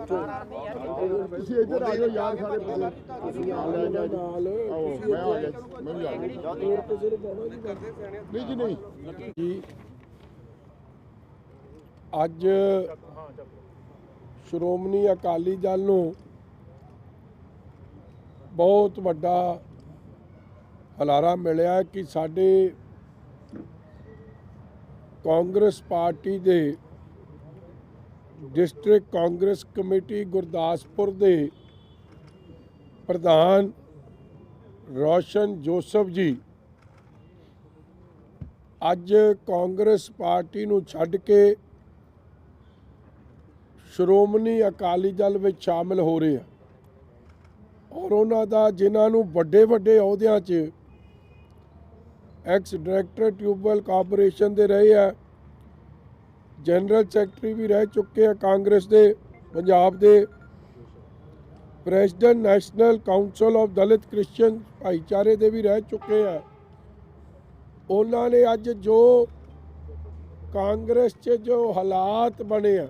ਤੁਸੀਂ ਇੱਧਰ ਆ ਜਾਓ ਯਾਰ ਸਾਰੇ ਬੰਦੇ ਤੁਸੀਂ ਆ ਲੈ ਜਾ ਨਾਲ ਆਓ ਮੈਂ ਆ ਜਾ ਮੈਂ ਵੀ ਆ ਗਿਆ ਹੋਰ ਕਿਸੇ ਨੂੰ ਪਾਉਣਾ ਨਹੀਂ ਕਰਦੇ ਸਿਆਣੇ ਨਹੀਂ ਜੀ ਨਹੀਂ ਜੀ ਅੱਜ ਸ਼੍ਰੋਮਣੀ ਅਕਾਲੀ ਦਲ ਨੂੰ ਬਹੁਤ ਵੱਡਾ ਹਲਾਰਾ ਮਿਲਿਆ ਕਿ ਸਾਡੇ ਕਾਂਗਰਸ ਪਾਰਟੀ ਦੇ डिस्ट्रिक्ट कांग्रेस कमेटी गुरदासपुर दे प्रधान रोशन जोसफ जी अज कांग्रेस पार्टी नूं छड्ड के श्रोमणी अकाली दल में शामिल हो रहे हैं और उन्हां दा जिन्हां नूं वड्डे वड्डे अहुदियां च एक्स डायरैक्टर ट्यूबवैल कारपोरेशन दे रहे हैं, जनरल सैकटरी भी रह चुके हैं कांग्रेस के पंजाब के, president national council of Dalit Christian भाईचारे के भी रह चुके हैं। उन्होंने अज जो कांग्रेस च जो हालात बने हैं,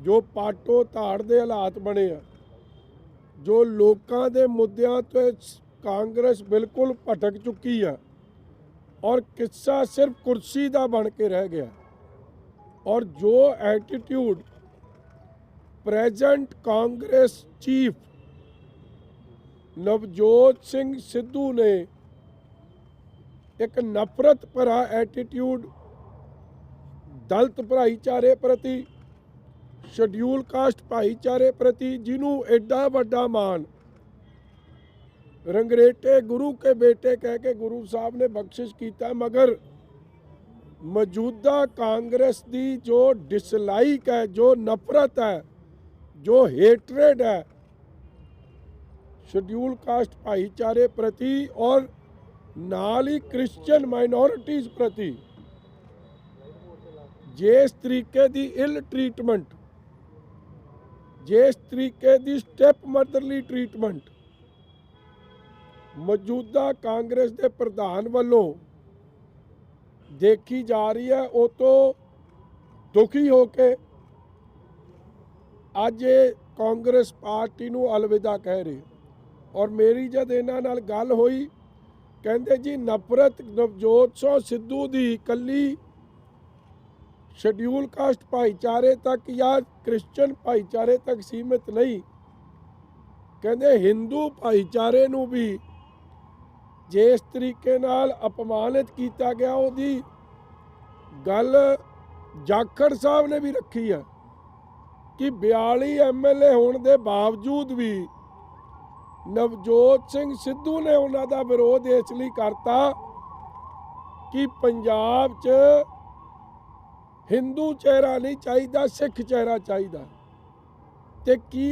जो पाटो ताड़ के हालात बने हैं, जो लोगों के मुद्दों तो कांग्रेस बिल्कुल भटक चुकी है और किस्सा सिर्फ कुर्सी का बन के रह गया और जो attitude present Congress chief Navjot Singh Sidhu ने एक नफरत भरा एटीट्यूड दलित भाईचारे प्रति, शेड्यूल कास्ट भाईचारे प्रति, जिन्हों एडा वड्डा मान रंगरेटे गुरु के बेटे कह के गुरु साहब ने बख्शिश किया, मगर मौजूदा कांग्रेस की जो डिसलाइक है, जो नफरत है, जो हेटरेड है शेड्यूल कास्ट भाईचारे प्रति और नाल ही क्रिश्चियन माइनॉरिटीज़ प्रति, जिस तरीके की इल ट्रीटमेंट, जिस तरीके की स्टेप मदरली ट्रीटमेंट मौजूदा कांग्रेस के प्रधान वालों देखी जा रही है, वो तो दुखी होके अज कांग्रेस पार्टी नूं अलविदा कह रहे। और मेरी जब इन्हां नाल गल होई, कहंदे जी नफरत नवजोत सिंह सिद्धू दी कली शेड्यूल कास्ट भाईचारे तक या क्रिश्चियन भाईचारे तक सीमित नहीं, कहंदे हिंदू भाईचारे नूं भी जिस तरीके नाल अपमानित किया गया, उहदी गल जाखड़ साहब ने भी रखी है कि 42 MLA होने के बावजूद भी नवजोत सिंह सिद्धू ने उन्हां दा विरोध इसलिए करता कि पंजाब च हिंदू चेहरा नहीं चाहिए, सिख चेहरा चाहिए। ते की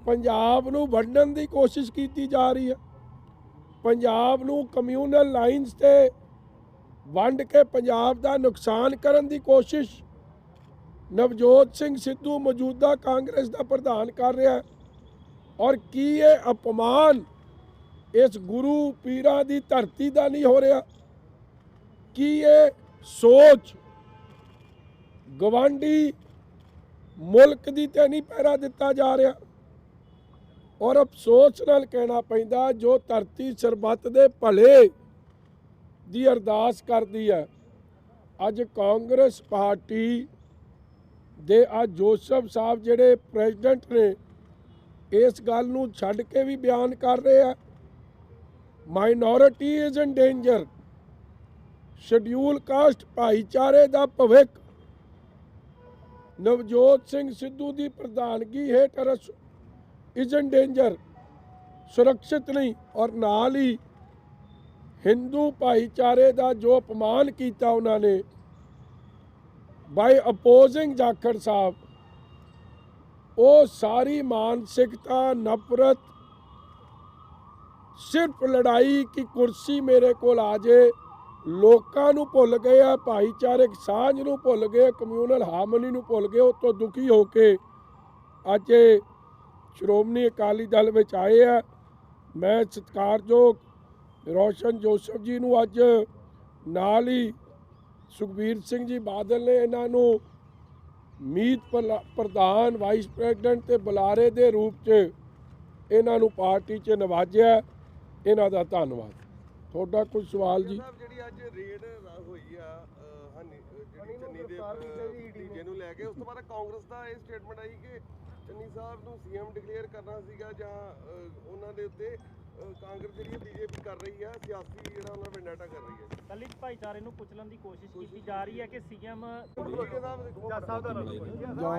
पंजाब नूं वंडण दी कोशिश की जा रही है, पंजाब नूं कम्यूनल लाइन्स ते वंड के पंजाब का नुकसान करने की कोशिश नवजोत सिंह सिद्धू मौजूदा कांग्रेस का प्रधान कर रहा है। और की ये अपमान इस गुरु पीरां दी धरती का नहीं हो रहा, कि ये सोच गवांडी मुल्क की ते नहीं पहरा दिता जा रहा। और अफसोस नाल कहना पैंदा, जो धरती सरबत दे भले दी अरदास करदी है, अज कांग्रेस पार्टी दे अज जोसफ साहब जिहड़े प्रेजिडेंट ने इस गल नूं छड्ड के भी बयान कर रहे हैं, minority is in danger, schedule caste भाईचारे दा भविख नवजोत सिंह सिद्धू की प्रधानगी हेठ इज इन डेंजर, सुरक्षित नहीं। और नाल ही हिंदू भाईचारे का जो अपमान किया उन्होंने बाय अपोजिंग जाखड़ साहब, वो सारी मानसिकता नफरत सिर्फ लड़ाई की कुर्सी मेरे को आ जाए, लोगों नूं भुल गए आ, भाईचारक सांझ नूं भुल गए, कम्यूनल हारमोनी नूं भुल गए। उस तो दुखी होके अज श्रोमणी अकाली दल में आए हैं। मैं सत्कारयोग रोशन जोसफ जी नूं अज नाल ही सुखबीर सिंह जी बादल ने इन्हां नूं ਮੀਤ ਪ੍ਰਧਾਨ ਵਾਈਸ ਪ੍ਰੈਜ਼ੀਡੈਂਟ ਤੇ ਬੁਲਾਰੇ ਦੇ ਰੂਪ 'ਚ ਇਹਨਾਂ ਨੂੰ ਪਾਰਟੀ 'ਚ ਨਵਾਜਿਆ। ਇਹਨਾਂ ਦਾ ਧੰਨਵਾਦ। ਤੁਹਾਡਾ ਕੋਈ ਸਵਾਲ ਜੀ? ਸਾਹਿਬ ਜਿਹੜੀ ਅੱਜ ਰੇਡ ਹੋਈ ਆ ਜਿਹੜੀ ਚੰਨੀ ਦੇ ਭਤੀਜੇ ਨੂੰ ਲੈ ਕੇ, ਉਸ ਤੋਂ ਬਾਅਦ ਕਾਂਗਰਸ ਦਾ ਇਹ ਸਟੇਟਮੈਂਟ ਆਈ ਕਿ ਚੰਨੀ ਸਾਹਿਬ ਨੂੰ ਸੀਐਮ ਡਿਕਲੇਅਰ ਕਰਨਾ ਸੀਗਾ ਜਾਂ ਉਹਨਾਂ ਦੇ ਉੱਤੇ ਕਾਂਗਰਸ ਜਿਹੜੀ ਬੀਜੇਪੀ ਕਰ ਰਹੀ ਆ ਸਿਆਸੀ ਜਿਹੜਾ ਉਹਨਾਂ ਵੈਂਡਾਟਾ ਕਰ ਰਹੀ ਹੈ। ਦਲਿਤ ਭਾਈਚਾਰੇ ਨੂੰ ਕੁਚਲਣ ਦੀ ਕੋਸ਼ਿਸ਼ ਕੀਤੀ ਜਾ ਰਹੀ ਹੈ ਕਿ ਸੀਐਮ ਜਾਂ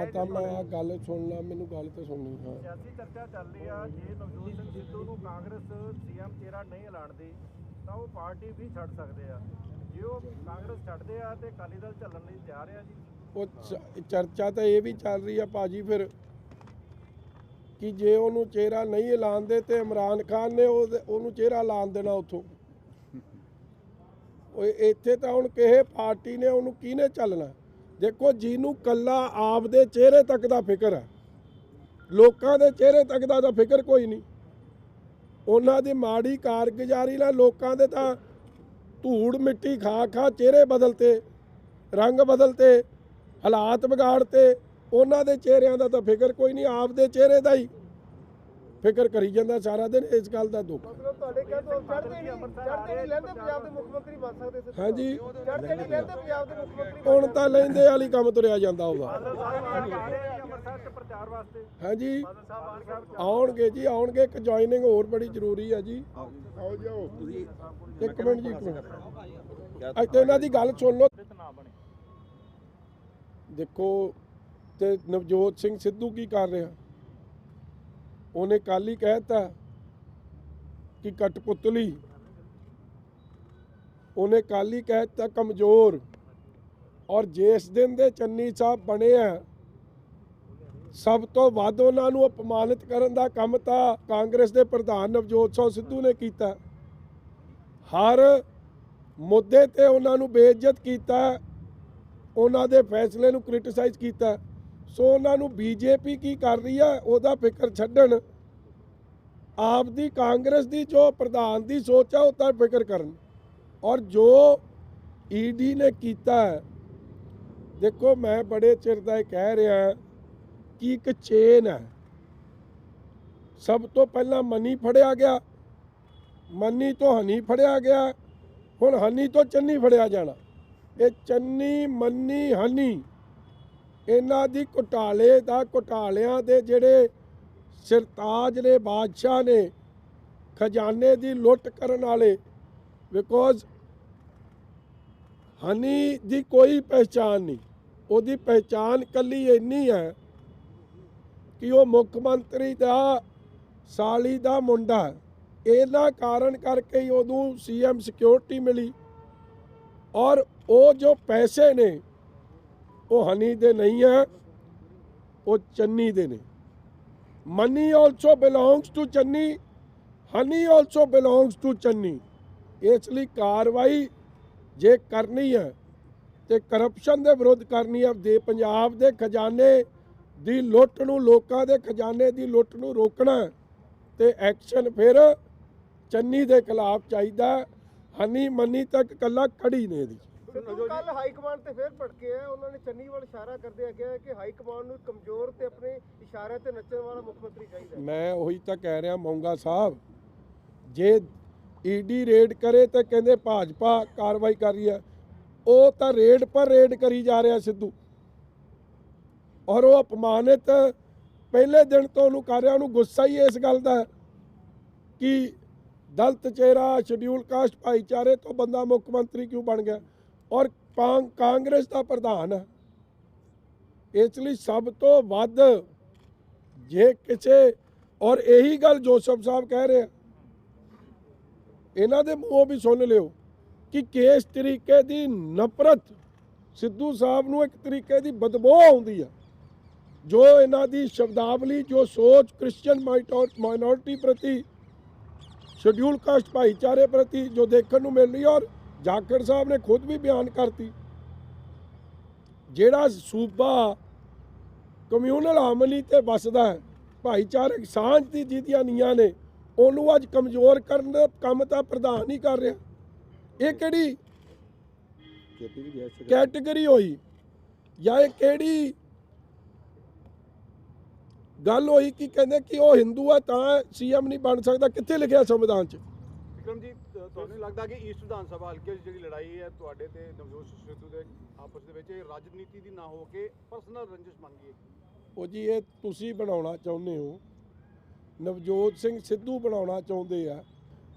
ਤਾਂ ਮੈਂ ਆ ਗੱਲ ਸੁਣ ਲਾ, ਮੈਨੂੰ ਗੱਲ ਤੇ ਸੁਣਨੀ। ਹਾਂ, ਸਿਆਸੀ ਚਰਚਾ ਚੱਲ ਰਹੀ ਆ, ਜੇ ਨਵਜੋਤ ਸਿੰਘ ਸਿੱਧੂ ਨੂੰ ਕਾਂਗਰਸ ਸੀਐਮ ਚਿਹਰਾ ਨਹੀਂ ਐਲਾਨਦੀ ਤਾਂ ਉਹ ਪਾਰਟੀ ਵੀ ਛੱਡ ਸਕਦੇ ਆ। ਜੇ ਉਹ ਕਾਂਗਰਸ ਛੱਡਦੇ ਆ ਤੇ ਅਕਾਲੀ ਦਲ ਚੱਲਣ ਲਈ ਤਿਆਰ ਆ ਜੀ। ਉਹ ਚਰਚਾ ਤਾਂ ਇਹ ਵੀ ਚੱਲ ਰਹੀ ਆ ਭਾਜੀ ਫਿਰ ਕਿ ਜੇ ਉਹਨੂੰ ਚਿਹਰਾ ਨਹੀਂ ਐਲਾਨਦੇ ਤੇ ਇਮਰਾਨ ਖਾਨ ਨੇ ਉਹਨੂੰ ਚਿਹਰਾ ਐਲਾਨ ਦੇਣਾ ਉੱਥੋਂ। ਉਹ ਇੱਥੇ ਤਾਂ ਹੁਣ ਕਿਸੇ ਪਾਰਟੀ ਨੇ ਉਹਨੂੰ ਕਿਹਨੇ ਚੱਲਣਾ? ਦੇਖੋ, ਜਿਹਨੂੰ ਕੱਲਾ ਆਪਦੇ ਚਿਹਰੇ ਤੱਕ ਦਾ ਫਿਕਰ ਹੈ, ਲੋਕਾਂ ਦੇ ਚਿਹਰੇ ਤੱਕ ਦਾ ਤਾਂ ਫਿਕਰ ਕੋਈ ਨਹੀਂ। ਉਹਨਾਂ ਦੀ ਮਾੜੀ ਕਾਰਗੁਜ਼ਾਰੀ ਨਾਲ ਲੋਕਾਂ ਦੇ ਤਾਂ ਧੂੜ ਮਿੱਟੀ ਖਾ ਖਾ ਚਿਹਰੇ ਬਦਲਤੇ, ਰੰਗ ਬਦਲਤੇ, ਹਾਲਾਤ ਵਿਗਾੜਤੇ। ਉਹਨਾਂ ਦੇ ਚਿਹਰਿਆਂ ਦਾ ਤਾਂ ਫਿਕਰ ਕੋਈ ਨਹੀਂ, ਆਪਦੇ ਚਿਹਰੇ ਦਾ ਹੀ ਫਿਕਰ ਕਰੀ ਜਾਂਦਾ ਸਾਰਾ ਦਿਨ। ਇਸ ਗੱਲ ਦਾ ਦੁੱਖ। ਮਤਲਬ ਤੁਹਾਡੇ ਕਹਿ ਤੋਂ ਚੜ੍ਹਦੇ ਨਹੀਂ ਲੈਂਦੇ ਪੰਜਾਬ ਦੇ ਮੁੱਖ ਮੰਤਰੀ ਬਣ ਸਕਦੇ ਸੀ। ਹਾਂਜੀ, ਚੜ੍ਹਦੇ ਨਹੀਂ ਲੈਂਦੇ ਪੰਜਾਬ ਦੇ ਮੁੱਖ ਮੰਤਰੀ। ਹੁਣ ਤਾਂ ਲੈਂਦੇ ਵਾਲੀ ਕੰਮ ਤੁਰਿਆ ਜਾਂਦਾ ਉਹਦਾ। ਅੰਮ੍ਰਿਤਸਰ ਚ ਪ੍ਰਚਾਰ ਵਾਸਤੇ ਹਾਂਜੀ, ਆਉਣਗੇ ਜੀ, ਆਉਣਗੇ। ਇੱਕ ਜੁਆਇਨਿੰਗ ਹੋਰ ਬੜੀ ਜ਼ਰੂਰੀ ਹੈ ਜੀ। ਆਓ ਜਾਓ ਤੁਸੀਂ। ਇੱਕ ਮਿੰਟ ਜੀ, ਇੱਕ ਮਿੰਟ। ਅੱਜ ਤੇ ਇਹਨਾਂ ਦੀ ਗੱਲ ਸੁਣ ਲਓ। ਨਾ ਬਣੇ। ਦੇਖੋ, ਤੇ ਨਵਜੋਤ ਸਿੰਘ ਸਿੱਧੂ ਕੀ ਕਰ ਰਿਹਾ? ਉਹਨੇ ਕੱਲ ਹੀ ਕਹਿਤਾ ਕਿ ਕਠਪੁਤਲੀ, ਉਹਨੇ ਕੱਲ ਹੀ ਕਹਿਤਾ ਕਮਜ਼ੋਰ। ਔਰ ਜਿਸ ਦਿਨ ਦੇ ਚੰਨੀ ਸਾਹਿਬ ਬਣੇ ਆ, ਸਭ ਤੋਂ ਵੱਧ ਉਹਨਾਂ ਨੂੰ ਅਪਮਾਨਿਤ ਕਰਨ ਦਾ ਕੰਮ ਤਾਂ ਕਾਂਗਰਸ ਦੇ ਪ੍ਰਧਾਨ ਨਵਜੋਤ ਸਿੰਘ ਸਿੱਧੂ ਨੇ ਕੀਤਾ। ਹਰ ਮੁੱਦੇ ਤੇ ਉਹਨਾਂ ਨੂੰ ਬੇਇੱਜ਼ਤ ਕੀਤਾ, ਉਹਨਾਂ ਦੇ ਫੈਸਲੇ ਨੂੰ ਕ੍ਰਿਟਿਸਾਈਜ਼ ਕੀਤਾ। ਸੋ ਉਹਨਾਂ ਨੂੰ ਬੀਜੇਪੀ ਕੀ ਕਰ ਰਹੀ ਹੈ ਉਹਦਾ ਫਿਕਰ ਛੱਡਣ, ਆਪ ਦੀ ਕਾਂਗਰਸ ਦੀ ਜੋ ਪ੍ਰਧਾਨ ਦੀ ਸੋਚ ਹੈ ਉਹ ਤਾਂ ਫਿਕਰ ਕਰਨ। ਔਰ ਜੋ ਈਡੀ ਨੇ ਕੀਤਾ, ਦੇਖੋ ਮੈਂ ਬੜੇ ਚਿਰ ਦਾ ਇਹ ਕਹਿ ਰਿਹਾ ਕਿ ਇੱਕ ਚੇਨ ਹੈ। ਸਭ ਤੋਂ ਪਹਿਲਾਂ ਮਨੀ ਫੜਿਆ ਗਿਆ, ਮਨੀ ਤੋਂ ਹਨੀ ਫੜਿਆ ਗਿਆ, ਹੁਣ ਹਨੀ ਤੋਂ ਚੰਨੀ ਫੜਿਆ ਜਾਣਾ। ਇਹ ਚੰਨੀ, ਮਨੀ, ਹਨੀ, ਇਹਨਾਂ ਦੀ ਘੁਟਾਲਿਆਂ ਦੇ ਜਿਹੜੇ ਸਰਤਾਜ ਨੇ, ਬਾਦਸ਼ਾਹ ਨੇ, ਖਜ਼ਾਨੇ ਦੀ ਲੁੱਟ ਕਰਨ ਵਾਲੇ। ਬਿਕੋਜ਼ ਹਨੀ ਦੀ ਕੋਈ ਪਹਿਚਾਨ ਨਹੀਂ, ਉਹਦੀ ਪਹਿਚਾਨ ਕੱਲੀ ਇੰਨੀ ਹੈ ਕਿ ਉਹ ਮੁੱਖ ਮੰਤਰੀ ਦਾ ਸਾਲੀ ਦਾ ਮੁੰਡਾ ਹੈ। ਇਹਨਾਂ ਕਾਰਨ ਕਰਕੇ ਹੀ ਉਹਨੂੰ ਸੀਐਮ ਸਿਕਿਉਰਿਟੀ ਮਿਲੀ। ਔਰ ਉਹ ਜੋ ਪੈਸੇ ਨੇ ਉਹ ਹਨੀ ਦੇ ਨਹੀਂ ਹੈ, ਉਹ ਚੰਨੀ ਦੇ ਨੇ। Money also belongs to Channi, honey also belongs to Channi. ਇਸ ਲਈ ਕਾਰਵਾਈ ਜੇ ਕਰਨੀ ਹੈ ਤੇ ਕਰਪਸ਼ਨ ਦੇ ਵਿਰੁੱਧ ਕਰਨੀ ਹੈ। ਦੇ ਪੰਜਾਬ ਦੇ ਖਜ਼ਾਨੇ ਦੀ ਲੁੱਟ ਨੂੰ, ਲੋਕਾਂ ਦੇ ਖਜ਼ਾਨੇ ਦੀ ਲੁੱਟ ਨੂੰ ਰੋਕਣਾ ਤੇ ਐਕਸ਼ਨ ਫਿਰ ਚੰਨੀ ਦੇ ਖਿਲਾਫ ਚਾਹੀਦਾ। ਹਨੀ ਮਨੀ ਤੱਕ ਕੱਲਾ ਕੜੀ ਨੇ ਇਹਦੀ। ਕੱਲ ਹਾਈ ਕਮਾਂਡ ਤੇ ਫੇਰ ਭੜਕੇ ਆ। ਉਹਨਾਂ ਨੇ ਚੰਨੀ ਵੱਲ ਇਸ਼ਾਰਾ ਕਰਦੇ ਕਿਹਾ ਕਿ ਹਾਈ ਕਮਾਂਡ ਨੂੰ ਕਮਜ਼ੋਰ ਤੇ ਆਪਣੇ ਇਸ਼ਾਰਿਆਂ ਤੇ ਨੱਚਣ ਵਾਲਾ ਮੁੱਖ ਮੰਤਰੀ ਚਾਹੀਦਾ। ਮੈਂ ਉਹੀ ਤਾਂ ਕਹਿ ਰਿਹਾ ਮੌਂਗਾ ਸਾਹਿਬ, ਜੇ ਈਡੀ ਰੇਡ ਕਰੇ ਤਾਂ ਕਹਿੰਦੇ ਭਾਜਪਾ ਕਾਰਵਾਈ ਕਰ ਰਹੀ ਹੈ। ਉਹ ਤਾਂ ਰੇਡ ਪਰ ਰੇਡ ਕਰੀ ਜਾ ਰਿਹਾ ਸਿੱਧੂ। ਔਰ ਉਹ ਅਪਮਾਨਿਤ ਪਹਿਲੇ ਦਿਨ ਤੋਂ ਉਹਨੂੰ ਕਰ ਰਿਹਾ। ਉਹਨੂੰ ਗੁੱਸਾ ਹੀ ਇਸ ਗੱਲ ਦਾ ਕਿ ਦਲਿਤ ਚਿਹਰਾ, ਸ਼ਡਿਊਲ ਕਾਸਟ ਭਾਈਚਾਰੇ ਤੋਂ ਬੰਦਾ ਮੁੱਖ ਮੰਤਰੀ ਕਿਉਂ ਬਣ ਗਿਆ? ਔਰ ਕਾਂਗਰਸ ਦਾ ਪ੍ਰਧਾਨ ਹੈ। ਇਸ ਲਈ ਸਭ ਤੋਂ ਵੱਧ ਜੇ ਕਿਸੇ, ਔਰ ਇਹੀ ਗੱਲ ਜੋਸਫ ਸਾਹਿਬ ਕਹਿ ਰਹੇ, ਇਹਨਾਂ ਦੇ ਮੂੰਹੋਂ ਵੀ ਸੁਣ ਲਿਓ ਕਿ ਕਿਸ ਤਰੀਕੇ ਦੀ ਨਫ਼ਰਤ ਸਿੱਧੂ ਸਾਹਿਬ ਨੂੰ, ਇੱਕ ਤਰੀਕੇ ਦੀ ਬਦਬੂ ਆਉਂਦੀ ਹੈ। ਜੋ ਇਹਨਾਂ ਦੀ ਸ਼ਬਦਾਵਲੀ, ਜੋ ਸੋਚ ਕ੍ਰਿਸਚੀਅਨ ਮਾਈਨੋਰਿਟੀ ਪ੍ਰਤੀ, ਸ਼ਡਿਊਲ ਕਾਸਟ ਭਾਈਚਾਰੇ ਪ੍ਰਤੀ ਜੋ ਦੇਖਣ ਨੂੰ ਮਿਲ ਰਹੀ। ਔਰ ਜਾਖੜ ਸਾਹਿਬ ਨੇ ਖੁਦ ਵੀ ਬਿਆਨ ਕਰਤੀ, ਜਿਹੜਾ ਸੂਬਾ ਕਮਿਊਨਲ ਹਾਰਮਨੀ ਤੇ ਵਸਦਾ ਹੈ, ਭਾਈਚਾਰਕ ਸਾਂਝ ਦੀ ਜਿਹਦੀਆਂ ਨੀਆਂ ਨੇ, ਉਹਨੂੰ ਅੱਜ ਕਮਜ਼ੋਰ ਕਰਨ ਦਾ ਕੰਮ ਤਾਂ ਪ੍ਰਧਾਨ ਹੀ ਕਰ ਰਿਹਾ। ਇਹ ਕਿਹੜੀ ਕੈਟੇਗਰੀ ਹੋਈ? ਜਾਂ ਇਹ ਕਿਹੜੀ ਗੱਲ ਹੋਈ ਕਿ ਕਹਿੰਦੇ ਕਿ ਉਹ ਹਿੰਦੂ ਆ ਤਾਂ ਸੀਐਮ ਨਹੀਂ ਬਣ ਸਕਦਾ। ਕਿੱਥੇ ਲਿਖਿਆ ਸੰਵਿਧਾਨ 'ਚ? ਵਿਕਰਮ ਜੀ ਤੁਹਾਨੂੰ ਲੱਗਦਾ ਕਿ ਈਸਟ ਵਿਧਾਨ ਸਭਾ ਹਲਕੇ 'ਚ ਜਿਹੜੀ ਲੜਾਈ ਹੈ ਤੁਹਾਡੇ ਤੇ ਨਵਜੋਤ ਸਿੰਘ ਸਿੱਧੂ ਦੇ ਆਪਸ ਦੇ ਵਿੱਚ, ਇਹ ਰਾਜਨੀਤੀ ਦੀ ਨਾ ਹੋ ਕੇ ਪਰਸਨਲ ਰੰਜਿਸ਼ ਬਣ ਗਈ ਹੈ? ਉਹ ਜੀ ਇਹ ਤੁਸੀਂ ਬਣਾਉਣਾ ਚਾਹੁੰਦੇ ਹੋ, ਨਵਜੋਤ ਸਿੰਘ ਸਿੱਧੂ ਬਣਾਉਣਾ ਚਾਹੁੰਦੇ ਆ।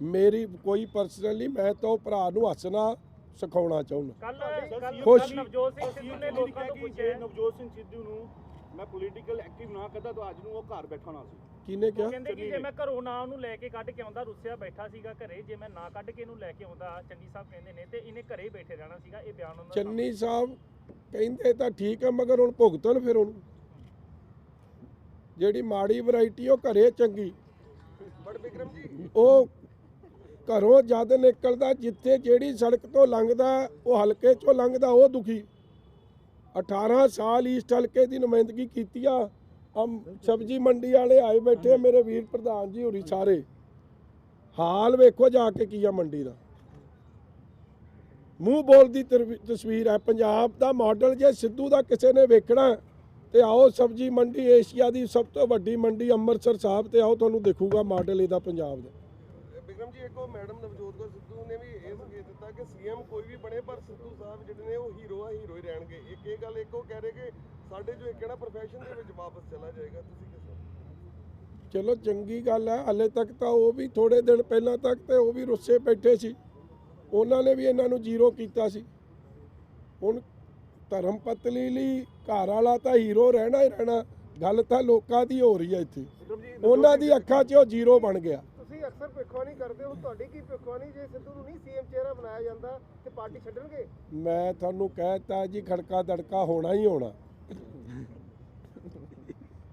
ਮੇਰੀ ਕੋਈ ਪਰਸਨਲੀ, ਮੈਂ ਤਾਂ ਉਹ ਭਰਾ ਨੂੰ ਹੱਸਣਾ ਸਿਖਾਉਣਾ ਚਾਹੁੰਦਾ। ਕੱਲ ਖੁਸ਼- ਨਵਜੋਤ ਸਿੰਘ ਸਿੱਧੂ ਨੇ ਲੋਕਾਂ ਤੋਂ ਪੁੱਛਿਆ, ਨਵਜੋਤ ਸਿੰਘ ਸਿੱਧੂ ਨੂੰ ਮੈਂ ਪੋਲੀਟੀਕਲ ਐਕਟਿਵ ਨਾ ਕਰਦਾ ਤਾਂ ਅੱਜ ਨੂੰ ਉਹ ਘਰ ਬੈਠਾ ਨਾ ਸੀ। ਕਿਹਨੇ ਕਿਹਾ? ਕਹਿੰਦੇ ਕਿ ਜੇ ਮੈਂ ਘਰੋਂ ਨਾ ਉਹਨੂੰ ਲੈ ਕੇ ਕੱਢ ਕੇ ਆਉਂਦਾ, ਰੁੱਸਿਆ ਬੈਠਾ ਸੀਗਾ ਘਰੇ, ਜੇ ਮੈਂ ਨਾ ਕੱਢ ਕੇ ਇਹਨੂੰ ਲੈ ਕੇ ਆਉਂਦਾ, ਚੰਨੀ ਸਾਹਿਬ ਕਹਿੰਦੇ ਨੇ, ਤੇ ਇਹਨੇ ਘਰੇ ਹੀ ਬੈਠੇ ਰਹਿਣਾ ਸੀਗਾ। ਇਹ ਬਿਆਨ ਉਹਨਾਂ ਦਾ ਚੰਨੀ ਸਾਹਿਬ ਕਹਿੰਦੇ ਤਾਂ ਠੀਕ ਹੈ, ਮਗਰ ਹੁਣ ਭੁਗਤਣ ਫਿਰ ਉਹਨੂੰ। ਜਿਹੜੀ ਮਾੜੀ ਵੈਰਾਈਟੀ ਉਹ ਘਰੇ ਚੰਗੀ। ਬਟ ਵਿਕਰਮ ਜੀ ਉਹ ਘਰੋਂ ਜਦ ਨਿਕਲਦਾ, ਜਿੱਥੇ ਜਿਹੜੀ ਸੜਕ ਤੋਂ ਲੰਘਦਾ ਉਹ ਹਲਕੇ ਚੋਂ ਲੰਘਦਾ ਉਹ ਦੁਖੀ। 18 ਸਾਲ ਈਸਟ ਹਲਕੇ ਦੀ ਨੁਮਾਇੰਦਗੀ ਕੀਤੀ ਆ। ਸਬਜ਼ੀ ਮੰਡੀ ਵਾਲੇ ਆਏ ਬੈਠੇ, ਮੇਰੇ ਵੀਰ ਪ੍ਰਧਾਨ ਜੀ ਹੋਰੀ ਸਾਰੇ। ਹਾਲ ਵੇਖੋ ਜਾ ਕੇ ਕੀ ਆ ਮੰਡੀ ਦਾ। ਮੂੰਹ ਬੋਲ ਦੀ ਤਸਵੀਰ ਹੈ ਪੰਜਾਬ ਦਾ ਮਾਡਲ। ਜੇ ਸਿੱਧੂ ਦਾ ਕਿਸੇ ਨੇ ਵੇਖਣਾ ਤੇ ਆਓ ਸਬਜ਼ੀ ਮੰਡੀ, ਏਸ਼ੀਆ ਦੀ ਸਭ ਤੋਂ ਵੱਡੀ ਮੰਡੀ ਅੰਮ੍ਰਿਤਸਰ ਸਾਹਿਬ ਤੇ ਆਓ, ਤੁਹਾਨੂੰ ਦਿਖੂਗਾ ਮਾਡਲ ਇਹਦਾ ਪੰਜਾਬ ਦਾ। ਵਿਕਰਮ ਜੀ ਇੱਕ ਉਹ ਮੈਡਮ ਨਵਜੋਤ ਕੌਰ ਸਿੱਧੂ ਨੇ ਵੀ ਇਹ ਸੰਕੇਤ ਦਿੱਤਾ ਕਿ ਸੀਐਮ ਕੋਈ ਵੀ ਬਣੇ ਪਰ ਸਿੱਧੂ ਸਾਹਿਬ ਜਿਹੜੇ ਨੇ ਉਹ ਹੀਰੋ ਆ, ਹੀਰੋ ਹੀ ਰਹਿਣਗੇ। ਇੱਕ ਇਹ ਗੱਲ, ਇੱਕ ਉਹ ਕਹਿ ਰਹੇ ਕਿ ਸਾਡੇ ਜੋ ਇੱਕ ਨਾ ਪ੍ਰੋਫੈਸ਼ਨ ਦੇ ਵਿੱਚ ਵਾਪਸ ਚਲਾ ਜਾਏਗਾ। ਤੁਸੀਂ ਕਿਸ ਚਲੋ ਚੰਗੀ ਗੱਲ ਹੈ। ਹਾਲੇ ਤੱਕ ਤਾਂ ਉਹ ਵੀ ਥੋੜੇ ਦਿਨ ਪਹਿਲਾਂ ਤੱਕ ਤੇ ਉਹ ਵੀ ਰੁੱਸੇ ਬੈਠੇ ਸੀ, ਉਹਨਾਂ ਨੇ ਵੀ ਇਹਨਾਂ ਨੂੰ ਜ਼ੀਰੋ ਕੀਤਾ ਸੀ। ਹੁਣ ਧਰਮ ਪਤਨੀ ਲਈ ਘਰ ਵਾਲਾ ਤਾਂ ਹੀਰੋ ਰਹਿਣਾ ਹੀ ਰਹਿਣਾ। ਗੱਲ ਤਾਂ ਲੋਕਾਂ ਦੀ ਹੋ ਰਹੀ ਹੈ ਇੱਥੇ। ਉਹਨਾਂ ਦੀ ਅੱਖਾਂ 'ਚ ਉਹ ਜ਼ੀਰੋ ਬਣ ਗਿਆ। ਤੁਸੀਂ ਅਕਸਰ ਭਿੱਖਵਾਨੀ ਕਰਦੇ ਹੋ, ਤੁਹਾਡੀ ਕੀ ਭਿੱਖਵਾਨੀ ਜੇ ਸਿੱਧੂ ਨੂੰ ਨਹੀਂ ਸੀਐਮ ਚਿਹਰਾ ਬਣਾਇਆ ਜਾਂਦਾ ਤੇ ਪਾਰਟੀ ਛੱਡਣਗੇ? ਮੈਂ ਤੁਹਾਨੂੰ ਕਹਿਤਾ ਜੀ, ਖੜਕਾ ਦੜਕਾ ਹੋਣਾ ਹੀ ਹੋਣਾ,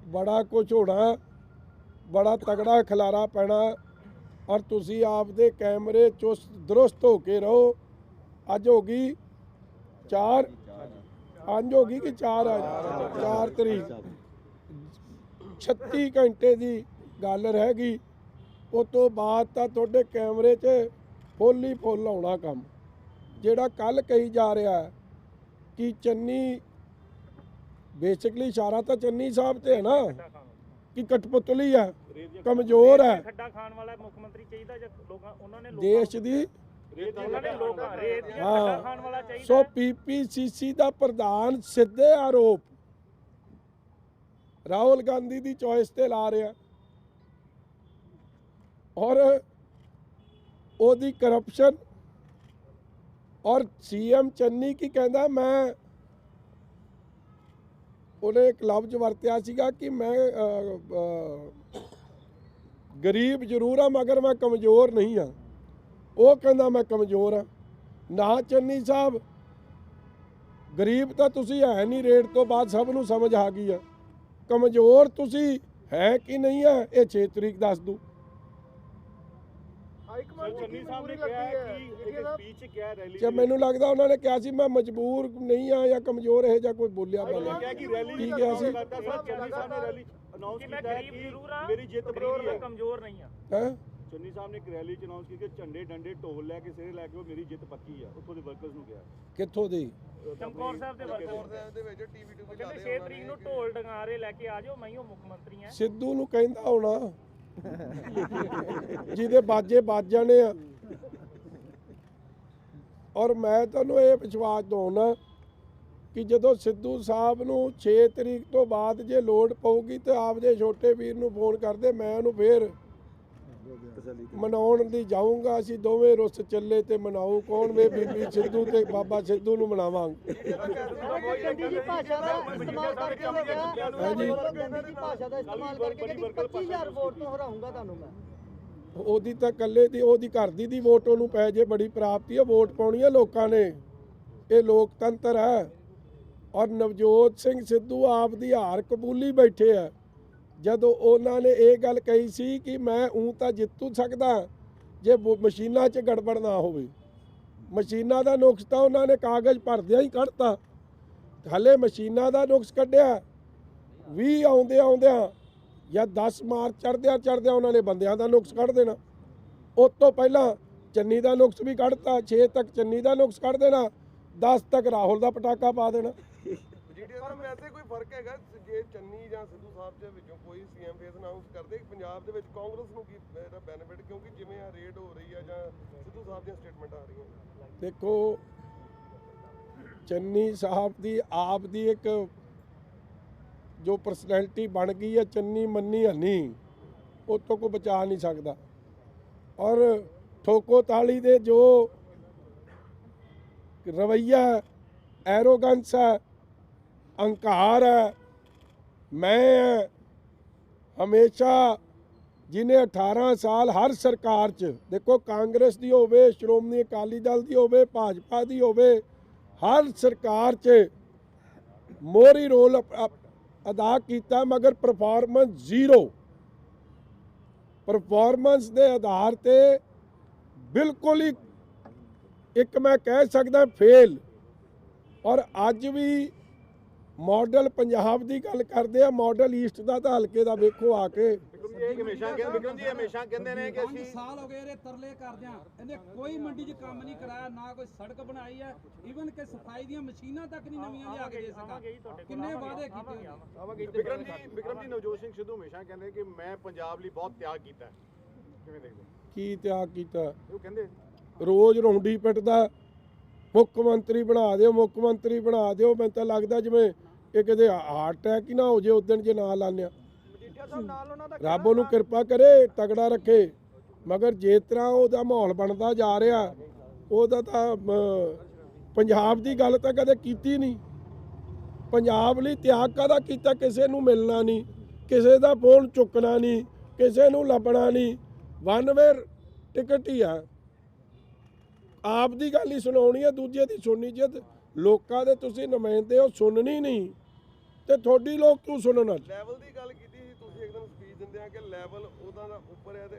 ਬੜਾ ਕੁਝ ਹੋਣਾ, ਬੜਾ ਤਗੜਾ ਖਿਲਾਰਾ ਪੈਣਾ। ਔਰ ਤੁਸੀਂ ਆਪਦੇ ਕੈਮਰੇ ਚੁਸਤ ਦਰੁਸਤ ਹੋ ਕੇ ਰਹੋ। ਅੱਜ ਹੋ ਗਈ 4, ਅੱਜ ਹੋ ਗਈ ਕਿ 4 ਤਰੀਕ, 36 ਘੰਟੇ ਦੀ ਗੱਲ ਰਹਿ ਗਈ। ਉਸ ਤੋਂ ਬਾਅਦ ਤਾਂ ਤੁਹਾਡੇ ਕੈਮਰੇ 'ਚ ਫੁੱਲ ਹੀ ਫੁੱਲ ਆਉਣਾ ਕੰਮ। ਜਿਹੜਾ ਕੱਲ ਕਹੀ ਜਾ ਰਿਹਾ ਕਿ ਚੰਨੀ, ਬੇਸਿਕਲੀ ਇਸ਼ਾਰਾ ਤਾਂ ਚੰਨੀ ਸਾਹਿਬ ਤੇ ਹੈ ਨਾ ਕਿ ਕਠਪੁਤਲੀ ਹੈ, ਕਮਜ਼ੋਰ ਹੈ, ਖੱਡਾ ਖਾਣ ਵਾਲਾ ਮੁੱਖ ਮੰਤਰੀ ਚਾਹੀਦਾ ਜਾਂ ਲੋਕਾਂ, ਉਹਨਾਂ ਨੇ ਦੇਸ਼ ਦੀ। ਉਹਨਾਂ ਨੇ ਲੋਕਾਂ ਰੇਤ ਦੀਆਂ ਹਾਂ। ਖੱਡਾ ਖਾਣ ਵਾਲਾ ਚਾਹੀਦਾ। ਸੋ ਪੀਪੀਸੀਸੀ ਦਾ ਪ੍ਰਧਾਨ ਸਿੱਧੇ ਆਰੋਪ ਰਾਹੁਲ ਗਾਂਧੀ ਦੀ ਚੋਇਸ ਤੇ ਲਾ ਰਿਹਾ, ਔਰ ਉਹਦੀ ਕਰਪਸ਼ਨ। ਔਰ ਸੀਐਮ ਚੰਨੀ ਕੀ ਕਹਿੰਦਾ, ਮੈਂ ਉਹਨੇ ਇੱਕ ਲਫ਼ਜ਼ ਵਰਤਿਆ ਸੀਗਾ ਕਿ ਮੈਂ ਗਰੀਬ ਜ਼ਰੂਰ ਆ ਮਗਰ ਮੈਂ ਕਮਜ਼ੋਰ ਨਹੀਂ ਆ। ਉਹ ਕਹਿੰਦਾ ਮੈਂ ਕਮਜ਼ੋਰ ਆ। ਨਾ ਚੰਨੀ ਸਾਹਿਬ, ਗਰੀਬ ਤਾਂ ਤੁਸੀਂ ਹੈ ਨਹੀਂ, ਰੇਟ ਤੋਂ ਬਾਅਦ ਸਭ ਨੂੰ ਸਮਝ ਆ ਗਈ ਆ। ਕਮਜ਼ੋਰ ਤੁਸੀਂ ਹੈ ਕਿ ਨਹੀਂ ਆ, ਇਹ 6 ਤਰੀਕ ਦੱਸ ਦੂ। ਹਾਈਕਮਾਂਡ ਚੰਨੀ ਸਾਹਿਬ ਨੇ ਕਿਹਾ ਕਿ ਇੱਕ ਸਪੀਚ ਕਿਹਾ ਰੈਲੀ ਜੇ ਮੈਨੂੰ ਲੱਗਦਾ ਉਹਨਾਂ ਨੇ ਕਿਹਾ ਸੀ ਮੈਂ ਮਜਬੂਰ ਨਹੀਂ ਆ ਜਾਂ ਕਮਜ਼ੋਰ ਇਹ ਜਾਂ ਕੋਈ ਬੋਲਿਆ ਕਿਹਾ ਬਾਲਾ ਕਿ ਰੈਲੀ ਕੀ ਕਿਹਾ ਸੀ? ਚੰਨੀ ਸਾਹਿਬ ਨੇ ਰੈਲੀ ਅਨਾਉਂਸ ਕਿ ਮੈਂ ਕੀਤਾ ਹੈ ਗਰੀਬ ਜ਼ਰੂਰ ਆ, ਮੇਰੀ ਜਿੱਤ ਪਰ ਬੜੀ ਮੈਂ ਹੈ। ਕਮਜ਼ੋਰ ਨਹੀਂ ਆ। ਹੈ ਚੰਨੀ ਸਾਹਿਬ ਨੇ ਇੱਕ ਰੈਲੀ ਚ ਅਨਾਉਂਸ ਕੀਤਾ ਕਿ ਝੰਡੇ ਡੰਡੇ ਢੋਲ ਲੈ ਕੇ ਸਿਰੇ ਲੈ ਕੇ ਉਹ ਮੇਰੀ ਜਿੱਤ ਪੱਕੀ ਆ। ਉੱਥੋਂ ਦੇ ਵਰਕਰਸ ਨੂੰ ਕਿਹਾ ਕਿੱਥੋਂ ਦੀ? ਚਮਕੌਰ ਸਾਹਿਬ ਦੇ ਵਰਕਰ ਸਾਹਿਬ ਦੇ ਵਿੱਚ ਟੀਵੀ ਟੂ ਕਹਿੰਦੇ 6 ਤਰੀਕ ਨੂੰ ਢੋਲ ਡੰਗਾਰੇ ਲੈ ਕੇ ਆ ਜਾਓ, ਮੈਂ ਹੀ ਉਹ ਮੁੱਖ ਮੰਤਰੀ ਆ। ਸਿੱਧੂ ਨੂੰ ਕਹਿੰਦਾ ਹੋਣਾ ਜਿਹਦੇ ਬਾਜੇ ਵੱਜ ਜਾਣੇ ਆ। ਔਰ ਮੈਂ ਤੁਹਾਨੂੰ ਇਹ ਵਿਸ਼ਵਾਸ ਦਿਵਾਉਣਾ ਕਿ ਜਦੋਂ ਸਿੱਧੂ ਸਾਹਿਬ ਨੂੰ 6 ਤਰੀਕ ਤੋਂ ਬਾਅਦ ਜੇ ਲੋੜ ਪਊਗੀ ਤੇ ਆਪਦੇ ਛੋਟੇ ਵੀਰ ਨੂੰ ਫੋਨ ਕਰਦੇ, ਮੈਂ ਉਹਨੂੰ ਫੇਰ ਮਨਾਉਣ ਦੀ ਜਾਊਂਗਾ। ਅਸੀਂ ਦੋਵੇਂ ਰੁੱਸ ਚੱਲੇ ਤੇ ਮਨਾਊ ਕੌਣ ਵੇ, ਬੀਬੀ ਸਿੱਧੂ ਤੇ ਬਾਬਾ ਸਿੱਧੂ ਨੂੰ ਮਨਾਵਾਂਗੇ। ਗੰਦੀ ਜੀ ਭਾਸ਼ਾ ਦਾ ਇਸਤੇਮਾਲ ਕਰਕੇ ਉਹਨੇ ਕਿਹਾ, ਗੰਦੀ ਜੀ ਭਾਸ਼ਾ ਦਾ ਇਸਤੇਮਾਲ ਕਰਕੇ ਕਹਿੰਦੀ 25000 ਵੋਟ ਤੋਂ ਹਰਾਉਂਗਾ ਤੁਹਾਨੂੰ ਮੈਂ। ਉਹਦੀ ਤਾਂ ਇਕੱਲੇ ਦੀ, ਉਹਦੀ ਘਰ ਦੀ ਵੋਟ ਉਹਨੂੰ ਪੈ ਜੇ ਬੜੀ ਪ੍ਰਾਪਤੀ ਹੈ। ਵੋਟ ਪਾਉਣੀ ਹੈ ਲੋਕਾਂ ਨੇ, ਇਹ ਲੋਕਤੰਤਰ ਹੈ। ਔਰ ਨਵਜੋਤ ਸਿੰਘ ਸਿੱਧੂ ਆਪ ਦੀ ਹਾਰ ਕਬੂਲੀ ਬੈਠੇ ਆ। ਜਦੋਂ ਉਹਨਾਂ ਨੇ ਇਹ ਗੱਲ ਕਹੀ ਸੀ ਕਿ ਮੈਂ ਤਾਂ ਜਿੱਤੂ ਸਕਦਾ ਜੇ ਮਸ਼ੀਨਾਂ 'ਚ ਗੜਬੜ ਨਾ ਹੋਵੇ। ਮਸ਼ੀਨਾਂ ਦਾ ਨੁਕਸ ਤਾਂ ਉਹਨਾਂ ਨੇ ਕਾਗਜ਼ ਭਰਦਿਆਂ ਹੀ ਕੱਢਤਾ। ਹਲੇ ਮਸ਼ੀਨਾਂ ਦਾ ਨੁਕਸ ਕੱਢਿਆ 20 ਆਉਂਦਿਆਂ ਜਾਂ 10 ਮਾਰਚ ਚੜ੍ਹਦਿਆਂ ਉਹਨਾਂ ਨੇ ਬੰਦਿਆਂ ਦਾ ਨੁਕਸ ਕੱਢ ਦੇਣਾ। ਉਸ ਤੋਂ ਪਹਿਲਾਂ ਚੰਨੀ ਦਾ ਨੁਕਸ ਵੀ ਕੱਢਤਾ। 6 ਤੱਕ ਚੰਨੀ ਦਾ ਨੁਕਸ ਕੱਢ ਦੇਣਾ, 10 ਤੱਕ ਰਾਹੁਲ ਦਾ ਪਟਾਕਾ ਪਾ ਦੇਣਾ। ਪਰ ਵੈਸੇ ਕੋਈ ਫਰਕ ਹੈਗਾ ਜੇ ਚੰਨੀ ਜਾਂ ਸਿੱਧੂ ਸਾਹਿਬ ਦੇ ਵਿੱਚੋਂ ਕੋਈ ਸੀਐਮ ਫੇਸ ਅਨਾਉਂਸ ਕਰਦੇ ਪੰਜਾਬ ਦੇ ਵਿੱਚ ਕਾਂਗਰਸ ਨੂੰ ਕੀ ਇਹਦਾ ਬੈਨੀਫਿਟ, ਕਿਉਂਕਿ ਜਿਵੇਂ ਆ ਰੇਡ ਹੋ ਰਹੀ ਆ ਜਾਂ ਸਿੱਧੂ ਸਾਹਿਬ ਦੀਆਂ ਸਟੇਟਮੈਂਟਾਂ ਆ ਰਹੀਆਂ? ਦੇਖੋ ਚੰਨੀ ਸਾਹਿਬ ਦੀ ਆਪ ਦੀ ਇੱਕ ਜੋ ਪਰਸਨੈਲਿਟੀ ਬਣ ਗਈ ਹੈ, ਚੰਨੀ ਮੰਨੀ ਹਨੀ, ਉਹ ਤੋਂ ਕੋਈ ਬਚਾ ਨਹੀਂ ਸਕਦਾ। ਔਰ ਠੋਕੋ ਤਾਲੀ ਦੇ ਜੋ ਰਵੱਈਆ, ਐਰੋਗੈਂਸ ਹੈ, ਅਹੰਕਾਰ ਹੈ, ਮੈਂ ਹਮੇਸ਼ਾ ਜਿਹਨੇ 18 ਸਾਲ ਹਰ ਸਰਕਾਰ 'ਚ, ਦੇਖੋ ਕਾਂਗਰਸ ਦੀ ਹੋਵੇ, ਸ਼੍ਰੋਮਣੀ ਅਕਾਲੀ ਦਲ ਦੀ ਹੋਵੇ, ਭਾਜਪਾ ਦੀ ਹੋਵੇ, ਹਰ ਸਰਕਾਰ 'ਚ ਮੋਹਰੀ ਰੋਲ ਅਦਾ ਕੀਤਾ, ਮਗਰ ਪਰਫਾਰਮੈਂਸ ਜ਼ੀਰੋ। ਪਰਫਾਰਮੈਂਸ ਦੇ ਆਧਾਰ ਤੇ ਬਿਲਕੁਲ ਹੀ ਇੱਕ ਮੈਂ ਕਹਿ ਸਕਦਾ ਫੇਲ। ਔਰ ਅੱਜ ਵੀ ਮਾਡਲ ਪੰਜਾਬ ਦੀ ਗੱਲ ਕਰਦੇ ਆ, ਮਾਡਲ ਈਸਟ ਦਾ ਤਾਂ ਹਲਕੇ ਦਾ ਵੇਖੋ ਆ ਕੇ। ਵਿਕਰਮ ਜੀ ਹਮੇਸ਼ਾ ਕਹਿੰਦੇ ਨੇ ਕਿ 5 ਸਾਲ ਹੋ ਗਏ ਇਹਦੇ ਤਰਲੇ ਕਰਦਿਆਂ, ਇਹਨੇ ਕੋਈ ਮੰਡੀ 'ਚ ਕੰਮ ਨਹੀਂ ਕਰਾਇਆ, ਨਾ ਕੋਈ ਸੜਕ ਬਣਾਈ ਹੈ, ਈਵਨ ਕਿ ਸਫਾਈ ਦੀਆਂ ਮਸ਼ੀਨਾਂ ਤੱਕ ਨਹੀਂ ਨਵੀਆਂ ਲਿਆ ਕੇ ਦੇ ਸਕਾ। ਕਿੰਨੇ ਵਾਅਦੇ ਕੀਤੇ। ਵਿਕਰਮ ਜੀ ਨਵਜੋਤ ਸਿੰਘ ਸਿੱਧੂ ਹਮੇਸ਼ਾ ਕਹਿੰਦੇ ਕਿ ਮੈਂ ਪੰਜਾਬ ਲਈ ਬਹੁਤ ਤਿਆਗ ਕੀਤਾ, ਕਿਵੇਂ ਦੇਖਦੇ? ਕੀ ਤਿਆਗ ਕੀਤਾ? ਉਹ ਕਹਿੰਦੇ ਰੋਜ਼ ਰੌਂਡੀ ਪਿੱਟਦਾ, ਮੁੱਖ ਮੰਤਰੀ ਬਣਾ ਦਿਓ, ਮੁੱਖ ਮੰਤਰੀ ਬਣਾ ਦਿਓ। ਮੈਨੂੰ ਤਾਂ ਲੱਗਦਾ ਜਿਵੇਂ ਇਹ ਕਿਤੇ ਹਾਰਟ ਅਟੈਕ ਹੀ ਨਾ ਹੋ ਜੇ ਉਦਣ ਜੇ ਨਾ ਲਾਣਿਆ। ਰੱਬ ਉਹਨੂੰ ਕਿਰਪਾ ਕਰੇ, ਤਗੜਾ ਰੱਖੇ, ਮਗਰ ਜਿਸ ਤਰ੍ਹਾਂ ਉਹਦਾ ਮਾਹੌਲ ਬਣਦਾ ਜਾ ਰਿਹਾ, ਉਹਦਾ ਤਾਂ ਪੰਜਾਬ ਦੀ ਗੱਲ ਤਾਂ ਕਦੇ ਕੀਤੀ ਨਹੀਂ। ਪੰਜਾਬ ਲਈ ਤਿਆਗ ਕਾਹਦਾ ਕੀਤਾ? ਕਿਸੇ ਨੂੰ ਮਿਲਣਾ ਨਹੀਂ, ਕਿਸੇ ਦਾ ਫੋਨ ਚੁੱਕਣਾ ਨਹੀਂ, ਕਿਸੇ ਨੂੰ ਲੱਭਣਾ ਨਹੀਂ, ਵਨ ਵੇ ਟਿਕਟ ਹੀ ਆ। ਆਪ ਦੀ ਗੱਲ ਹੀ ਸੁਣਾਉਣੀ ਹੈ, ਦੂਜੇ ਦੀ ਸੁਣਨੀ। ਜਦ ਲੋਕਾਂ ਦੇ ਤੁਸੀਂ ਨੁਮਾਇੰਦੇ ਹੋ, ਸੁਣਨੀ ਨਹੀਂ ਤੇ ਤੁਹਾਡੀ ਲੋਕ ਕਿਉਂ ਸੁਣਨ? ਲੈਵਲ ਦੀ ਗੱਲ ਕੀਤੀ ਸੀ ਤੁਸੀਂ ਇੱਕ ਦਿਨ ਸਪੀਚ ਦਿੰਦੇ ਆ ਕਿ ਲੈਵਲ ਉਹਦਾ ਦਾ ਉੱਪਰ ਹੈ ਤੇ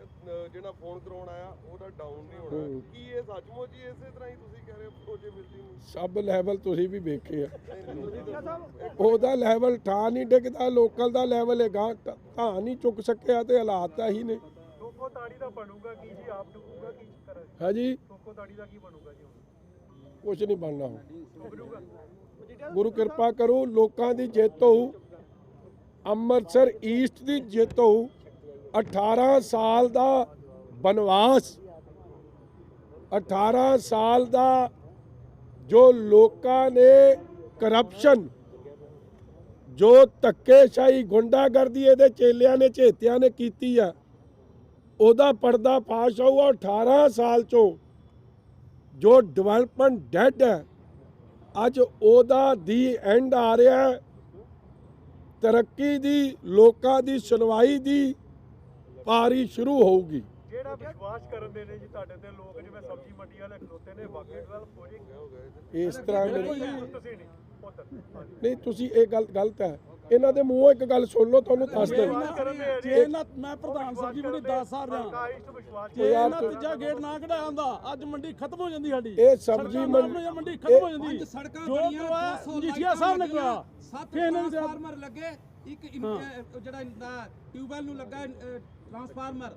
ਜਿਹੜਾ ਫੋਨ ਕਰਾਉਣ ਆਇਆ ਉਹਦਾ ਡਾਊਨ ਨਹੀਂ ਹੋਣਾ। ਕੀ ਇਹ ਸੱਚਮੁੱਚ ਹੀ ਇਸੇ ਤਰ੍ਹਾਂ ਹੀ ਤੁਸੀਂ ਕਹਿ ਰਹੇ ਹੋ ਪ੍ਰੋਜੇ ਮਿਲਦੀ ਨਹੀਂ? ਸਭ ਲੈਵਲ ਤੁਸੀਂ ਵੀ ਵੇਖੇ ਆ, ਉਹਦਾ ਲੈਵਲ ਠਾ ਨਹੀਂ ਡਿੱਗਦਾ, ਲੋਕਲ ਦਾ ਲੈਵਲ ਹੈਗਾ ਤਾਂ ਨਹੀਂ ਚੁੱਕ ਸਕਿਆ ਤੇ ਹਾਲਾਤ ਤਾਂ ਹੀ ਨੇ। ਟੋਕੋ ਤਾੜੀ ਦਾ ਬਣੂਗਾ ਕੀ ਜੀ? ਆਪ ਡੁੱਬੂਗਾ ਕੀ ਕਰਾਂ? ਹਾਂਜੀ, ਟੋਕੋ ਤਾੜੀ ਦਾ ਕੀ ਬਣੂਗਾ ਜੀ? ਕੁਛ ਨਹੀਂ ਬਣਨਾ ਹੁਣ। ਗੁਰੂ ਕਿਰਪਾ ਕਰੂ, ਲੋਕਾਂ ਦੀ ਜਿੱਤ ਹੋਊ, ਅੰਮ੍ਰਿਤਸਰ ਈਸਟ ਦੀ ਜਿੱਤ ਹੋਊ। 18 ਸਾਲ ਦਾ ਬਨਵਾਸ, 18 ਸਾਲ ਦਾ ਜੋ ਲੋਕਾਂ ਨੇ ਕਰਪਸ਼ਨ, ਜੋ ਧੱਕੇਸ਼ਾਹੀ, ਗੁੰਡਾਗਰਦੀ ਇਹਦੇ ਚੇਲਿਆਂ ਨੇ, ਝੇਤਿਆਂ ਨੇ ਕੀਤੀ ਆ, ਉਹਦਾ ਪਰਦਾ ਫਾਸ਼ ਹੋਊਗਾ। 18 ਸਾਲ ਚੋਂ ਜੋ ਡਿਵੈਲਪਮੈਂਟ ਡੈਡ ਹੈ, ਅੱਜ ਉਹਦਾ ਦੀ ਐਂਡ ਆ ਰਿਹਾ। ਤਰੱਕੀ ਦੀ, ਲੋਕਾਂ ਦੀ ਸੁਣਵਾਈ ਦੀ ਪਾਰੀ ਸ਼ੁਰੂ ਹੋਊਗੀ। ਜਿਹੜਾ ਵਿਸ਼ਵਾਸ ਕਰਨ ਦੇ ਨੇ ਜੀ ਤੁਹਾਡੇ ਤੇ ਲੋਕ, ਜਿਵੇਂ ਸਬਜ਼ੀ ਮੰਡੀ ਵਾਲੇ ਖਲੋਤੇ ਨੇ, ਵਾਕਈ ਡਿਵੈਲਪ ਹੋ ਜਾਏਗੀ? ਇਸ ਤਰ੍ਹਾਂ ਤੁਸੀਂ ਨਹੀਂ ਪੁੱਤ ਨਹੀਂ, ਤੁਸੀਂ ਇਹ ਗੱਲ ਗਲਤ ਹੈ। ਇਹਨਾਂ ਦੇ ਮੂੰਹੋਂ ਇੱਕ ਗੱਲ ਸੁਣ ਲਓ, ਤੁਹਾਨੂੰ ਦੱਸ ਦੇ। ਜੇ ਨਾ ਮੈਂ ਪ੍ਰਧਾਨ ਸਬਜ਼ੀ ਮੰਡੀ 10 ਸਾਲ ਰਿਹਾ, ਜੇ ਇਹਨਾਂ ਤੀਜਾ ਗੇਟ ਨਾ ਕਢਾਇਆ ਹੁੰਦਾ, ਅੱਜ ਮੰਡੀ ਖਤਮ ਹੋ ਜਾਂਦੀ ਸਾਡੀ। ਇਹ ਸਬਜ਼ੀ ਮੰਡੀ ਖਤਮ ਹੋ ਜਾਂਦੀ। 5 ਸੜਕਾਂ ਜੋ ਬਣੀਆਂ, ਮਜੀਠੀਆ ਸਾਹਿਬ ਨੇ ਕਿਹਾ 7 ਟ੍ਰਾਂਸਫਾਰਮਰ ਲੱਗੇ, ਇੱਕ ਜਿਹੜਾ ਟਿਊਬਵੈਲ ਨੂੰ ਲੱਗਾ ਟ੍ਰਾਂਸਫਾਰਮਰ,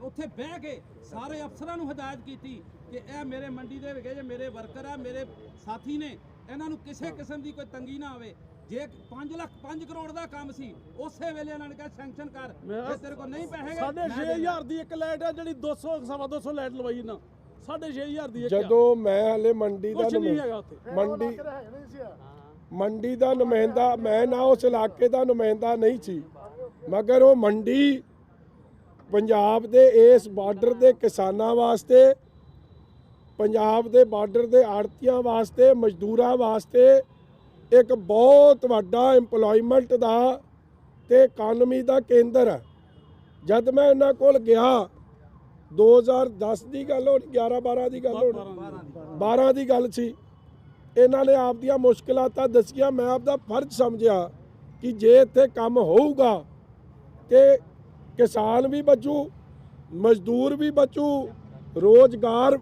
ਉੱਥੇ ਬਹਿ ਕੇ ਸਾਰੇ ਅਫਸਰਾਂ ਨੂੰ ਹਦਾਇਤ ਕੀਤੀ ਕਿ ਇਹ ਮੇਰੇ ਮੰਡੀ ਦੇ ਵਿੱਚ ਮੇਰੇ ਵਰਕਰ ਆ, ਮੇਰੇ ਸਾਥੀ ਨੇ, ਇਹਨਾਂ ਨੂੰ ਕਿਸੇ ਕਿਸਮ ਦੀ ਕੋਈ ਤੰਗੀ ਨਾ ਆਵੇ। ਜੇ 5 ਕਰੋੜ ਦਾ ਕੰਮ ਸੀ, ਉਸੇ ਵੇਲੇ ਇਹਨਾਂ ਨੇ ਕਿਹਾ ਸੈਂਕਸ਼ਨ ਕਰ, ਜੇ ਤੇਰੇ ਕੋਲ ਨਹੀਂ ਪੈਸੇ 6,500 ਦੀ ਇੱਕ ਲਾਈਟ ਆ, ਜਿਹੜੀ 200 ਸਵਾ 200 ਲਾਈਟ ਲਵਾਈ ਨਾ, 6,500 ਦੀ ਇੱਕ। ਜਦੋਂ ਮੈਂ ਹਲੇ ਮੰਡੀ ਦਾ ਕੁਝ ਨਹੀਂ ਹੈਗਾ ਉੱਥੇ। ਮੰਡੀ ਦਾ ਨੁਮਾਇੰਦਾ ਮੈਂ ਨਾ, ਉਸ ਇਲਾਕੇ ਦਾ ਨੁਮਾਇੰਦਾ ਨਹੀਂ ਸੀ, ਮਗਰ ਉਹ ਮੰਡੀ ਪੰਜਾਬ ਦੇ ਇਸ ਬਾਰਡਰ ਦੇ ਕਿਸਾਨਾਂ ਵਾਸਤੇ, ਪੰਜਾਬ ਦੇ ਬਾਰਡਰ ਦੇ ਆੜਤੀਆਂ ਵਾਸਤੇ, ਮਜ਼ਦੂਰਾਂ ਵਾਸਤੇ ਇੱਕ ਬਹੁਤ ਵੱਡਾ ਇੰਪਲੋਇਮੈਂਟ ਦਾ ਤੇ ਇਕਾਨਮੀ ਦਾ ਕੇਂਦਰ ਹੈ। ਜਦ ਮੈਂ ਇਹਨਾਂ ਕੋਲ ਗਿਆ, 2010 ਦੀ ਗੱਲ ਹੋਣੀ, 11-12 ਦੀ ਗੱਲ ਹੋਣੀ, 12 ਦੀ ਗੱਲ ਸੀ। ਇਹਨਾਂ ਨੇ ਆਪਦੀਆਂ ਮੁਸ਼ਕਿਲਾਂ ਤਾਂ ਦੱਸੀਆਂ, ਮੈਂ ਆਪਦਾ ਫਰਜ਼ ਸਮਝਿਆ ਕਿ ਜੇ ਇੱਥੇ ਕੰਮ ਹੋਊਗਾ ਤੇ ਕਿਸਾਨ ਵੀ ਬਚੂ, ਮਜ਼ਦੂਰ ਵੀ ਬਚੂ, ਰੋਜ਼ਗਾਰ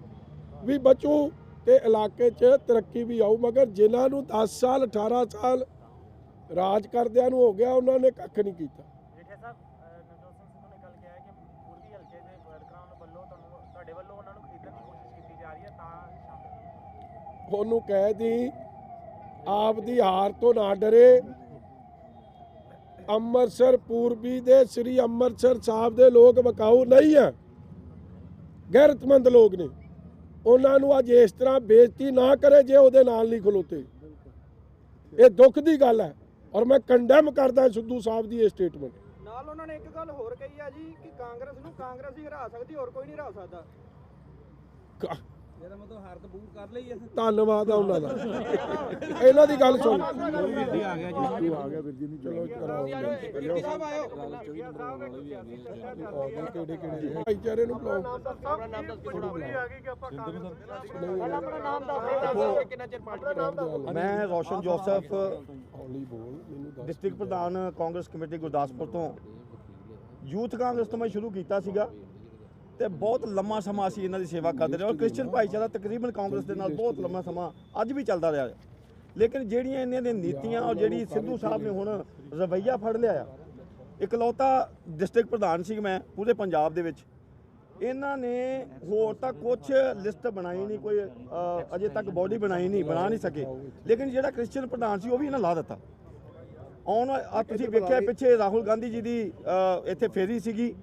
ਵੀ ਬਚੂ ਤੇ ਇਲਾਕੇ 'ਚ ਤਰੱਕੀ ਵੀ ਆਊ। ਮਗਰ ਜਿਨ੍ਹਾਂ ਨੂੰ 10 ਸਾਲ 18 ਸਾਲ ਰਾਜ ਕਰਦਿਆਂ ਨੂੰ ਹੋ ਗਿਆ, ਉਹਨਾਂ ਨੇ ਕੱਖ ਨਹੀਂ ਕੀਤਾ। ਜੇਠਾ ਸਾਹਿਬ, ਨਵਜੋਤ ਸਿੰਘ ਸਿੱਧੂ ਨੇ ਕੱਲ ਕਿਹਾ ਕਿ ਪੂਰਬੀ ਹਲਕੇ ਦੇ ਵਰਕਰਾਂ ਵੱਲੋਂ ਤੁਹਾਡੇ ਵੱਲੋਂ ਉਹਨਾਂ ਨੂੰ ਖਰੀਦਣ ਦੀ ਕੋਸ਼ਿਸ਼ ਕੀਤੀ ਜਾ ਰਹੀ ਹੈ, ਤਾਂ ਉਹਨੂੰ ਕਹਿ ਦੀ ਆਪ ਦੀ ਹਾਰ ਤੋਂ ਨਾ ਡਰੇ। ਅੰਮ੍ਰਿਤਸਰ ਪੂਰਬੀ ਦੇ ਸ੍ਰੀ ਅੰਮ੍ਰਿਤਸਰ ਸਾਹਿਬ ਦੇ ਲੋਕ ਵਿਕਾਊ ਨਹੀਂ ਆ, ਗੈਰਤਮੰਦ ਲੋਕ ਨੇ। ਉਹਨਾਂ ਨੂੰ ਅੱਜ ਇਸ ਤਰ੍ਹਾਂ ਬੇਇੱਜ਼ਤੀ ਨਾ ਕਰੇ ਜੇ ਉਹਦੇ ਨਾਲ ਨਹੀਂ ਖਲੋਤੇ। ਇਹ ਦੁੱਖ ਦੀ ਗੱਲ ਹੈ ਔਰ ਮੈਂ ਕੰਡੈਮ ਕਰਦਾ ਸਿੱਧੂ ਸਾਹਿਬ ਦੀ ਇਹ ਸਟੇਟਮੈਂਟ। ਨਾਲ ਉਹਨਾਂ ਨੇ ਇੱਕ ਗੱਲ ਹੋਰ ਕਹੀ ਆ ਜੀ ਕਿ ਕਾਂਗਰਸ ਨੂੰ ਕਾਂਗਰਸ ਹੀ ਹਰਾ ਸਕਦੀ, ਹੋਰ ਕੋਈ ਨਹੀਂ ਹਰਾ ਸਕਦਾ। ਇਹਦਾ ਮਤਲਬ ਹਾਰ ਕਬੂਲ ਕਰ ਲਈ ਹੈ। ਧੰਨਵਾਦ ਆ ਉਹਨਾਂ ਦਾ। ਇਹਨਾਂ ਦੀ ਗੱਲ ਸੁਣ। ਆ ਗਿਆ ਜੀ, ਆ ਗਿਆ ਵੀਰ ਜੀ ਨੂੰ ਚਲੋ ਕਰਾਓ। ਸਾਹਿਬ ਆਇਓ। ਭਾਈਚਾਰੇ ਨੂੰ ਬੁਲਾਓ। ਆਪਣਾ ਨਾਮ ਦੱਸ ਕੇ ਆ ਗਈ ਕਿ ਆਪਾਂ ਕਾਂਗਰਸ ਆਪਣਾ ਨਾਮ ਦੱਸ ਕਿੰਨਾ ਚਿਰ ਪਾਰਟੀ ਮੈਂ ਰੋਸ਼ਨ ਜੋਸਫ, ਹੌਲੀ ਬੋਲ ਮੈਨੂੰ ਦੱਸ। ਡਿਸਟ੍ਰਿਕਟ ਪ੍ਰਧਾਨ ਕਾਂਗਰਸ ਕਮੇਟੀ ਗੁਰਦਾਸਪੁਰ ਤੋਂ। ਯੂਥ ਕਾਂਗਰਸ ਤੋਂ ਮੈਂ ਸ਼ੁਰੂ ਕੀਤਾ ਸੀਗਾ ਤੇ ਬਹੁਤ ਲੰਮਾ ਸਮਾਂ ਅਸੀਂ ਇਹਨਾਂ ਦੀ ਸੇਵਾ ਕਰਦੇ ਰਹੇ ਔਰ ਕ੍ਰਿਸਚੀਅਨ ਭਾਈਚਾਰਾ ਤਕਰੀਬਨ ਕਾਂਗਰਸ ਦੇ ਨਾਲ ਬਹੁਤ ਲੰਮਾ ਸਮਾਂ ਅੱਜ ਵੀ ਚੱਲਦਾ ਰਿਹਾ। ਲੇਕਿਨ ਜਿਹੜੀਆਂ ਇਹਨਾਂ ਦੀਆਂ ਨੀਤੀਆਂ ਔਰ ਜਿਹੜੀ ਸਿੱਧੂ ਸਾਹਿਬ ਨੇ ਹੁਣ ਰਵੱਈਆ ਫੜ ਲਿਆ ਆ, ਇਕਲੌਤਾ ਡਿਸਟ੍ਰਿਕਟ ਪ੍ਰਧਾਨ ਸੀ ਮੈਂ ਪੂਰੇ ਪੰਜਾਬ ਦੇ ਵਿੱਚ। ਇਹਨਾਂ ਨੇ ਹੋਰ ਤਾਂ ਕੁਛ ਲਿਸਟ ਬਣਾਈ ਨਹੀਂ, ਕੋਈ ਅਜੇ ਤੱਕ ਬੋਡੀ ਬਣਾਈ ਨਹੀਂ, ਬਣਾ ਨਹੀਂ ਸਕੇ। ਲੇਕਿਨ ਜਿਹੜਾ ਕ੍ਰਿਸਚੀਅਨ ਪ੍ਰਧਾਨ ਸੀ ਉਹ ਵੀ ਇਹਨਾਂ ਲਾ ਦਿੱਤਾ। ਤੁਸੀਂ ਵੇਖਿਆ ਪਿੱਛੇ ਰਾਹੁਲ ਗਾਂਧੀ ਜੀ ਦੀ ਇੱਥੇ ਫੇਰੀ ਸੀਗੀ,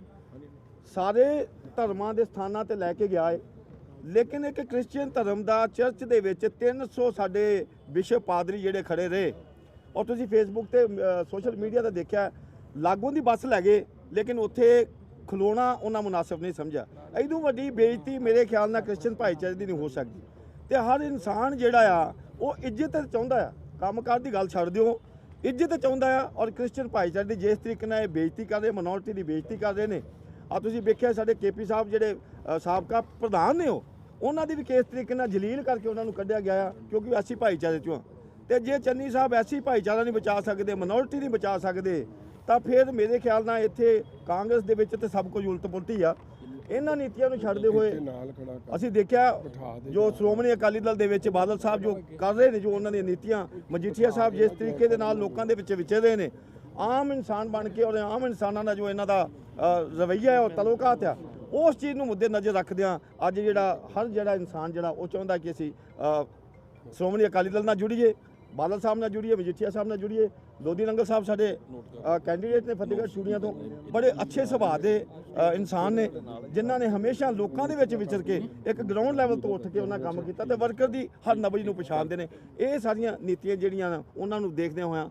ਸਾਰੇ ਧਰਮਾਂ ਦੇ ਸਥਾਨਾਂ ਤੇ ਲੈ ਕੇ ਗਿਆ ਹੈ। ਲੇਕਿਨ ਇੱਕ ਕ੍ਰਿਸਚੀਅਨ ਧਰਮ ਦਾ ਚਰਚ ਦੇ ਵਿੱਚ 300 ਸਾਡੇ ਵਿਸ਼ਵ ਪਾਦਰੀ ਜਿਹੜੇ ਖੜੇ ਰਹੇ ਔਰ ਤੁਸੀਂ ਫੇਸਬੁੱਕ ਤੇ ਸੋਸ਼ਲ ਮੀਡੀਆ ਤੇ ਦੇਖਿਆ, ਲਾਗੋਂ ਦੀ ਬੱਸ ਲੈ ਗਏ ਲੇਕਿਨ ਉੱਥੇ ਖਲੋਣਾ ਉਹਨਾਂ ਮੁਨਾਸਬ ਨਹੀਂ ਸਮਝਿਆ। ਇਦੋਂ ਵੱਡੀ ਬੇਇੱਜ਼ਤੀ ਮੇਰੇ ਖਿਆਲ ਨਾਲ ਕ੍ਰਿਸਚੀਅਨ ਭਾਈਚਾਰੇ ਦੀ ਨਹੀਂ ਹੋ ਸਕਦੀ। ਤੇ ਹਰ ਇਨਸਾਨ ਜਿਹੜਾ ਆ ਉਹ ਇੱਜ਼ਤ ਚਾਹੁੰਦਾ ਆ, ਕੰਮਕਾਰ ਦੀ ਗੱਲ ਛੱਡ ਦਿਓ, ਇੱਜ਼ਤ ਚਾਹੁੰਦਾ ਆ। ਔਰ ਕ੍ਰਿਸਚੀਅਨ ਭਾਈਚਾਰੇ ਦੀ ਜਿਸ ਤਰੀਕੇ ਨਾਲ ਇਹ ਬੇਇੱਜ਼ਤੀ ਕਰ ਰਹੇ, ਮਿਨੋਰਟੀ ਦੀ ਬੇਇੱਜ਼ਤੀ ਕਰ ਰਹੇ ਨੇ। ਆ ਤੁਸੀਂ ਵੇਖਿਆ ਸਾਡੇ KP ਸਾਹਿਬ ਜਿਹੜੇ ਸਾਬਕਾ ਪ੍ਰਧਾਨ ਨੇ ਉਹਨਾਂ ਦੀ ਵੀ ਕਿਸ ਤਰੀਕੇ ਨਾਲ ਜਲੀਲ ਕਰਕੇ ਉਹਨਾਂ ਨੂੰ ਕੱਢਿਆ ਗਿਆ ਆ, ਕਿਉਂਕਿ ਐਸੀ ਭਾਈਚਾਰੇ ਚੋਂ। ਤੇ ਜੇ ਚੰਨੀ ਸਾਹਿਬ ਐਸੀ ਭਾਈਚਾਰਾ ਨਹੀਂ ਬਚਾ ਸਕਦੇ, ਮਿਨੋਰਟੀ ਨਹੀਂ ਬਚਾ ਸਕਦੇ, ਤਾਂ ਫਿਰ ਮੇਰੇ ਖਿਆਲ ਨਾਲ ਇੱਥੇ ਕਾਂਗਰਸ ਦੇ ਵਿੱਚ ਤੇ ਸਭ ਕੁਝ ਉਲਟ ਪੁਲਟੀ ਆ। ਇਹਨਾਂ ਨੀਤੀਆਂ ਨੂੰ ਛੱਡਦੇ ਹੋਏ ਅਸੀਂ ਦੇਖਿਆ ਜੋ ਸ਼੍ਰੋਮਣੀ ਅਕਾਲੀ ਦਲ ਦੇ ਵਿੱਚ ਬਾਦਲ ਸਾਹਿਬ ਜੋ ਕਰ ਰਹੇ ਨੇ, ਜੋ ਉਹਨਾਂ ਦੀਆਂ ਨੀਤੀਆਂ, ਮਜੀਠੀਆ ਸਾਹਿਬ ਜਿਸ ਤਰੀਕੇ ਦੇ ਨਾਲ ਲੋਕਾਂ ਦੇ ਵਿੱਚ ਵਿਚਰ ਰਹੇ ਨੇ, ਆਮ ਇਨਸਾਨ ਬਣ ਕੇ ਔਰ ਆਮ ਇਨਸਾਨਾਂ ਦਾ ਜੋ ਇਹਨਾਂ ਦਾ ਰਵੱਈਆ ਹੈ ਔਰ ਤਲੋਕਾਤ ਆ, ਉਸ ਚੀਜ਼ ਨੂੰ ਮੁੱਦੇ ਨਜ਼ਰ ਰੱਖਦਿਆਂ ਅੱਜ ਹਰ ਇਨਸਾਨ ਜਿਹੜਾ ਉਹ ਚਾਹੁੰਦਾ ਕਿ ਅਸੀਂ ਸ਼੍ਰੋਮਣੀ ਅਕਾਲੀ ਦਲ ਨਾਲ ਜੁੜੀਏ, ਬਾਦਲ ਸਾਹਿਬ ਨਾਲ ਜੁੜੀਏ, ਮਜੀਠੀਆ ਸਾਹਿਬ ਨਾਲ ਜੁੜੀਏ। ਲੋਧੀ ਨੰਗਲ ਸਾਹਿਬ ਸਾਡੇ ਕੈਂਡੀਡੇਟ ਨੇ ਫਤਿਹਗੜ੍ਹ ਚੂੜੀਆਂ ਤੋਂ, ਬੜੇ ਅੱਛੇ ਸੁਭਾਅ ਦੇ ਇਨਸਾਨ ਨੇ ਜਿਨ੍ਹਾਂ ਨੇ ਹਮੇਸ਼ਾ ਲੋਕਾਂ ਦੇ ਵਿੱਚ ਵਿਚਰ ਕੇ ਇੱਕ ਗਰਾਊਂਡ ਲੈਵਲ ਤੋਂ ਉੱਠ ਕੇ ਉਹਨਾਂ ਕੰਮ ਕੀਤਾ ਤੇ ਵਰਕਰ ਦੀ ਹਰ ਨਬਜ਼ ਨੂੰ ਪਛਾਣਦੇ ਨੇ। ਇਹ ਸਾਰੀਆਂ ਨੀਤੀਆਂ ਜਿਹੜੀਆਂ ਉਹਨਾਂ ਨੂੰ ਦੇਖਦਿਆਂ ਹੋਇਆਂ